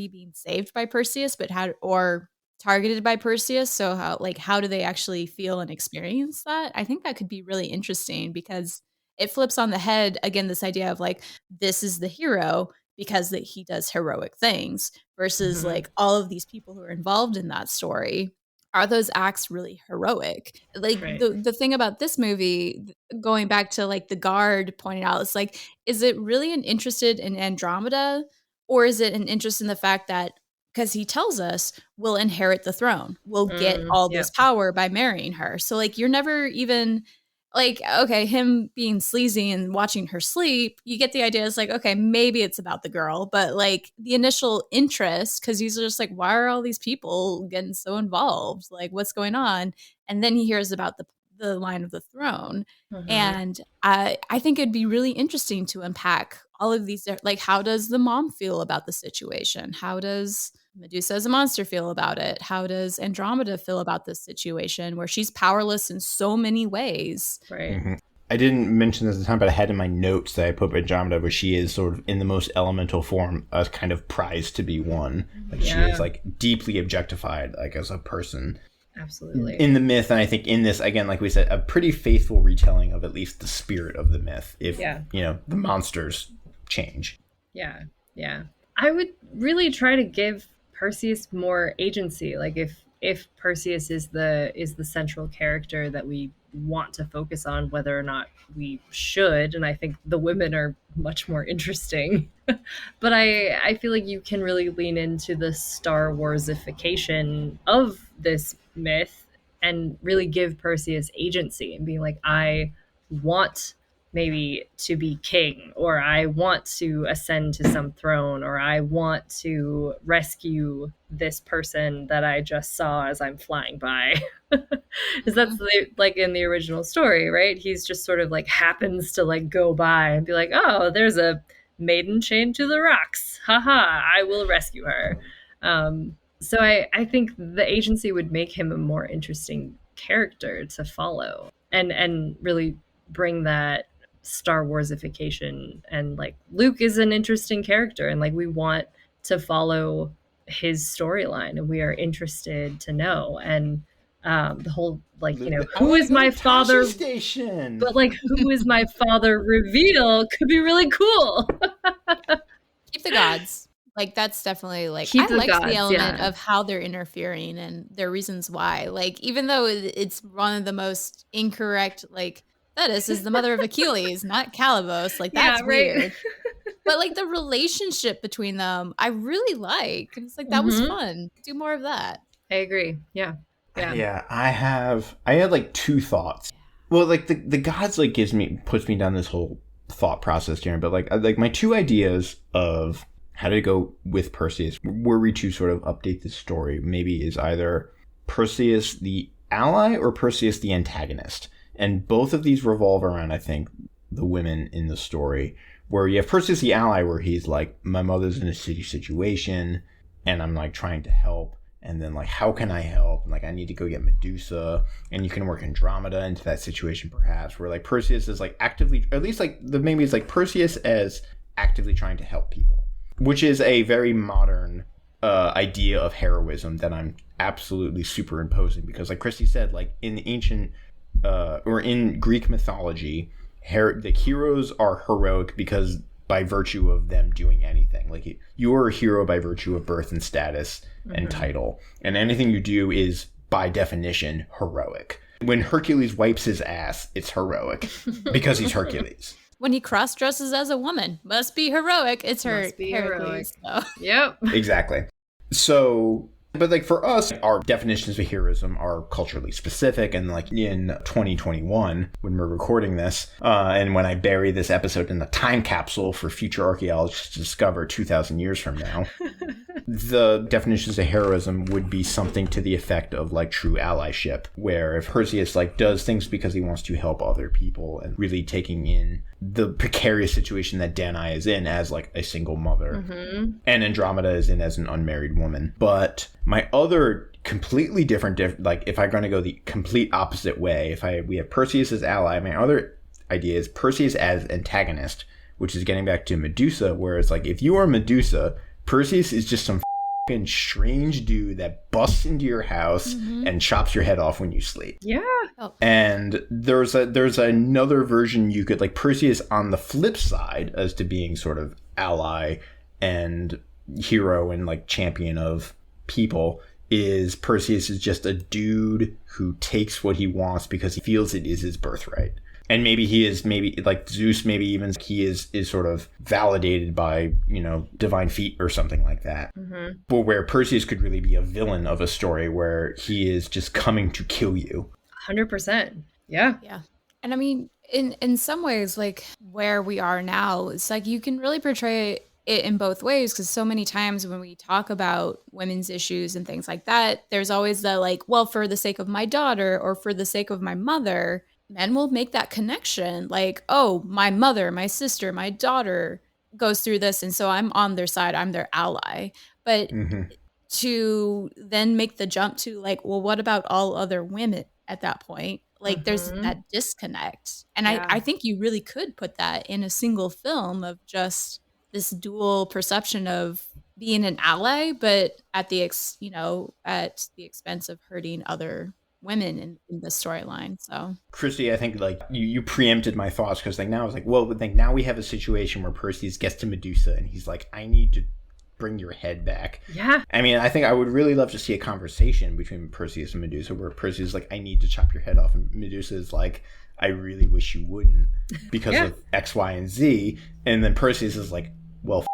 being saved by Perseus, but or targeted by Perseus. So how do they actually feel and experience that? I think that could be really interesting because it flips on the head, again, this idea of, like, this is the hero because that he does heroic things versus like all of these people who are involved in that story. Are those acts really heroic? Like the thing about this movie, going back to, like, the guard pointed out, it's like, is it really an interest in Andromeda, or is it an interest in the fact that, because he tells us we'll inherit the throne, we'll get all this power by marrying her. So, like, you're never even like, okay, him being sleazy and watching her sleep, you get the idea. It's like, okay, maybe it's about the girl, but, like, the initial interest, because he's just like, why are all these people getting so involved? Like, what's going on? And then he hears about the line of the throne. And I think it'd be really interesting to unpack all of these. Like, how does the mom feel about the situation? How does Medusa as a monster feel about it? How does Andromeda feel about this situation where she's powerless in so many ways? Right. I didn't mention this at the time, but I had in my notes that I put Andromeda where she is sort of in the most elemental form a kind of prize to be won. Like, she is, like, deeply objectified, like, as a person. Absolutely. In the myth, and I think in this, again, like we said, a pretty faithful retelling of at least the spirit of the myth, if, the monsters change. Yeah. I would really try to give Perseus more agency. Like, if Perseus is the central character that we want to focus on, whether or not we should, and I think the women are much more interesting. But I feel like you can really lean into the Star Warsification of this myth and really give Perseus agency and being like, I want maybe to be king, or I want to ascend to some throne, or I want to rescue this person that I just saw as I'm flying by. Because that's like in the original story, right? He's just sort of like happens to like go by and be like, oh, there's a maiden chained to the rocks. Haha, I will rescue her. So I think the agency would make him a more interesting character to follow and really bring that Star Warsification. And like Luke is an interesting character, and like we want to follow his storyline, and we are interested to know. And the whole like, you know, who is my father station, but like who is my father reveal could be really cool. Keep the gods. Like that's definitely like Keep I like gods, the element yeah. of how they're interfering and their reasons why. Like even though it's one of the most incorrect, like Thetis is the mother of Achilles, not Calibos. Like that's weird. But like the relationship between them, I really like. And it's like that was fun. Do more of that. I agree. Yeah. Yeah, I had like two thoughts. Well, like the gods like puts me down this whole thought process here, but like my two ideas of how to go with Perseus, were we to sort of update the story, maybe is either Perseus the ally or Perseus the antagonist. And both of these revolve around, I think, the women in the story, where you have Perseus the ally, where he's like, my mother's in a shitty situation, and I'm like trying to help. And then like, how can I help? And like, I need to go get Medusa, and you can work Andromeda into that situation, perhaps, where like Perseus is like actively, at least like maybe it's like Perseus as actively trying to help people, which is a very modern idea of heroism that I'm absolutely superimposing, because like Christy said, like in the ancient or in Greek mythology, the heroes are heroic because by virtue of them doing anything. Like you are a hero by virtue of birth and status and title, and anything you do is by definition heroic. When Hercules wipes his ass, it's heroic because he's Hercules. When he cross-dresses as a woman, must be heroic. It's Hercules. So. Yep. Exactly. So, but like for us, our definitions of heroism are culturally specific, and like in 2021, when we're recording this, and when I bury this episode in the time capsule for future archaeologists to discover 2,000 years from now, the definitions of heroism would be something to the effect of like true allyship, where if Perseus like does things because he wants to help other people and really taking in the precarious situation that Danae is in as like a single mother, and Andromeda is in as an unmarried woman. But my other completely different, like if I'm going to go the complete opposite way, we have Perseus as ally, my other idea is Perseus as antagonist, which is getting back to Medusa, where it's like if you are Medusa, Perseus is just some fucking strange dude that busts into your house and chops your head off when you sleep. Yeah. Oh. And there's another version you could, like Perseus on the flip side as to being sort of ally and hero and like champion of people, is Perseus is just a dude who takes what he wants because he feels it is his birthright. And maybe he is, maybe like Zeus, maybe even he is sort of validated by, you know, divine feat or something like that. But where Perseus could really be a villain of a story where he is just coming to kill you. 100%. Yeah. Yeah. And I mean, in some ways, like where we are now, it's like you can really portray it in both ways, because so many times when we talk about women's issues and things like that, there's always the like, well, for the sake of my daughter or for the sake of my mother, men will make that connection. Like, oh, my mother, my sister, my daughter goes through this, and so I'm on their side, I'm their ally. But to then make the jump to like, well, what about all other women at that point? Like there's that disconnect. And I think you really could put that in a single film of just this dual perception of being an ally, but at the expense of hurting other women in the storyline. So Christy, I think like you preempted my thoughts, because like now I was like, well, but like now we have a situation where Perseus gets to Medusa and he's like, I need to bring your head back. Yeah. I mean, I think I would really love to see a conversation between Perseus and Medusa where Perseus is like, I need to chop your head off, and Medusa is like, I really wish you wouldn't because of X, Y, and Z. And then Perseus is like, well,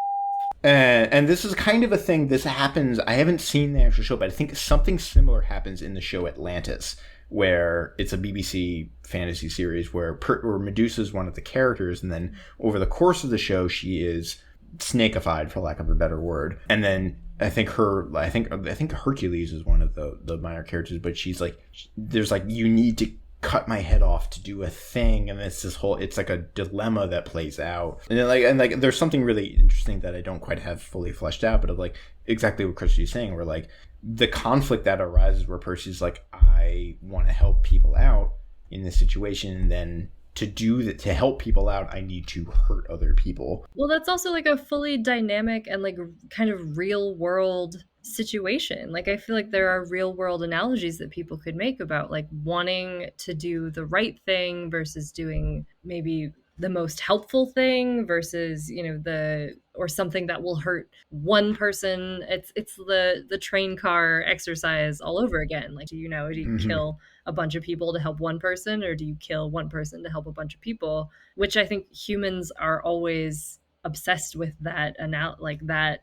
And this is kind of a thing. This happens. I haven't seen the actual show, but I think something similar happens in the show Atlantis, where it's a BBC fantasy series where Medusa is one of the characters, and then over the course of the show, she is snakeified, for lack of a better word. And then I think Hercules is one of the minor characters, but she's like, there's like, you need to cut my head off to do a thing, and it's like a dilemma that plays out, and then there's something really interesting that I don't quite have fully fleshed out, but of like exactly what Christy's saying, where like the conflict that arises where Percy's like, I want to help people out in this situation, and then to do that, to help people out, I need to hurt other people. Well, that's also like a fully dynamic and like kind of real world situation. Like, I feel like there are real world analogies that people could make about like wanting to do the right thing versus doing maybe the most helpful thing versus, you know, or something that will hurt one person. It's the train car exercise all over again. Like, do you kill a bunch of people to help one person, or do you kill one person to help a bunch of people? Which I think humans are always obsessed with that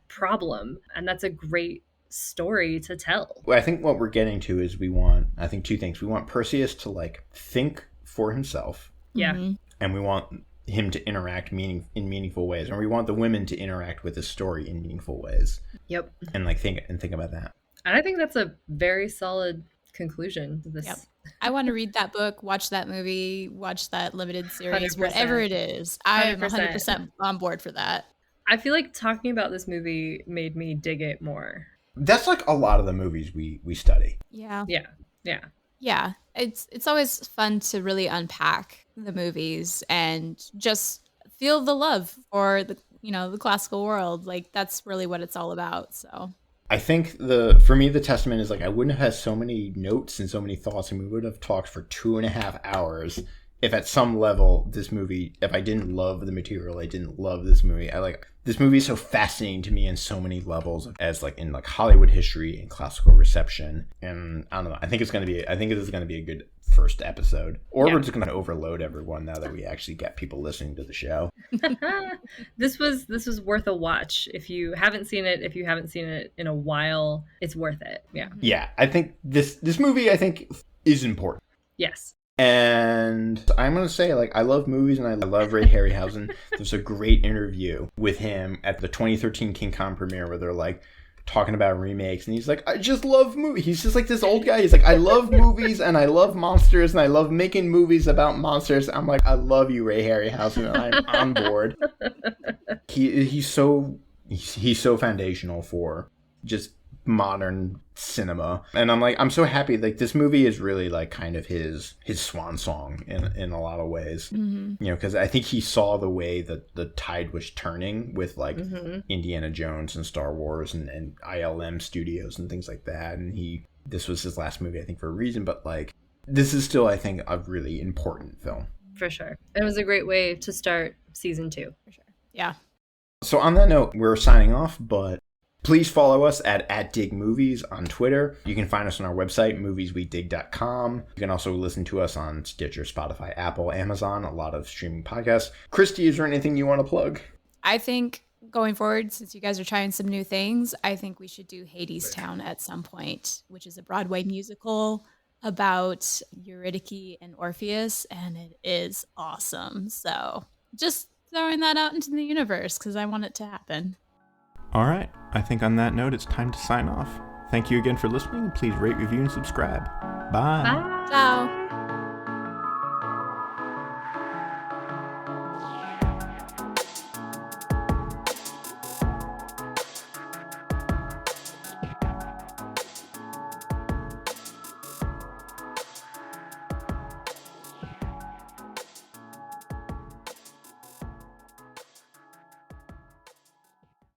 problem, and that's a great story to tell. Well, I think what we're getting to is we want two things. We want Perseus to like think for himself. Yeah. Mm-hmm. And we want him to interact in meaningful ways, and we want the women to interact with the story in meaningful ways. Yep. And like think about that. And I think that's a very solid conclusion to this. Yep. I want to read that book, watch that movie, watch that limited series, 100%. whatever it is. I'm 100%. 100% on board for that. I feel like talking about this movie made me dig it more. That's like a lot of the movies we study. Yeah. Yeah. It's always fun to really unpack the movies and just feel the love for the classical world. Like, that's really what it's all about. So I think for me the testament is like, I wouldn't have had so many notes and so many thoughts, and we would have talked for 2.5 hours if at some level if I didn't love the material, I didn't love this movie. This movie is so fascinating to me in so many levels, as like in like Hollywood history and classical reception. And I don't know, I think this is going to be a good first episode, or we're just going to overload everyone now that we actually get people listening to the show. This was worth a watch. If you haven't seen it in a while, it's worth it. Yeah. I think this movie is important. Yes. And I'm going to say, like, I love movies and I love Ray Harryhausen. There's a great interview with him at the 2013 King Kong premiere where they're like talking about remakes, and he's like, I just love movies. He's just like this old guy. He's like, I love movies and I love monsters and I love making movies about monsters. I'm like, I love you, Ray Harryhausen, and I'm on board. He's so foundational for just modern cinema, and I'm so happy. Like, this movie is really like kind of his swan song in a lot of ways. Mm-hmm. You know, because I think he saw the way that the tide was turning with like Indiana Jones and Star Wars and ILM Studios and things like that, and this was his last movie, I think, for a reason, but like this is still, I think, a really important film. For sure. It was a great way to start season 2. For sure. Yeah. So on that note, we're signing off, but please follow us at @digmovies on Twitter. You can find us on our website, movieswedig.com. You can also listen to us on Stitcher, Spotify, Apple, Amazon, a lot of streaming podcasts. Christy, is there anything you want to plug? I think going forward, since you guys are trying some new things, I think we should do Hadestown at some point, which is a Broadway musical about Eurydice and Orpheus, and it is awesome. So just throwing that out into the universe because I want it to happen. All right. I think on that note, it's time to sign off. Thank you again for listening. Please rate, review, and subscribe. Bye. Bye. Ciao.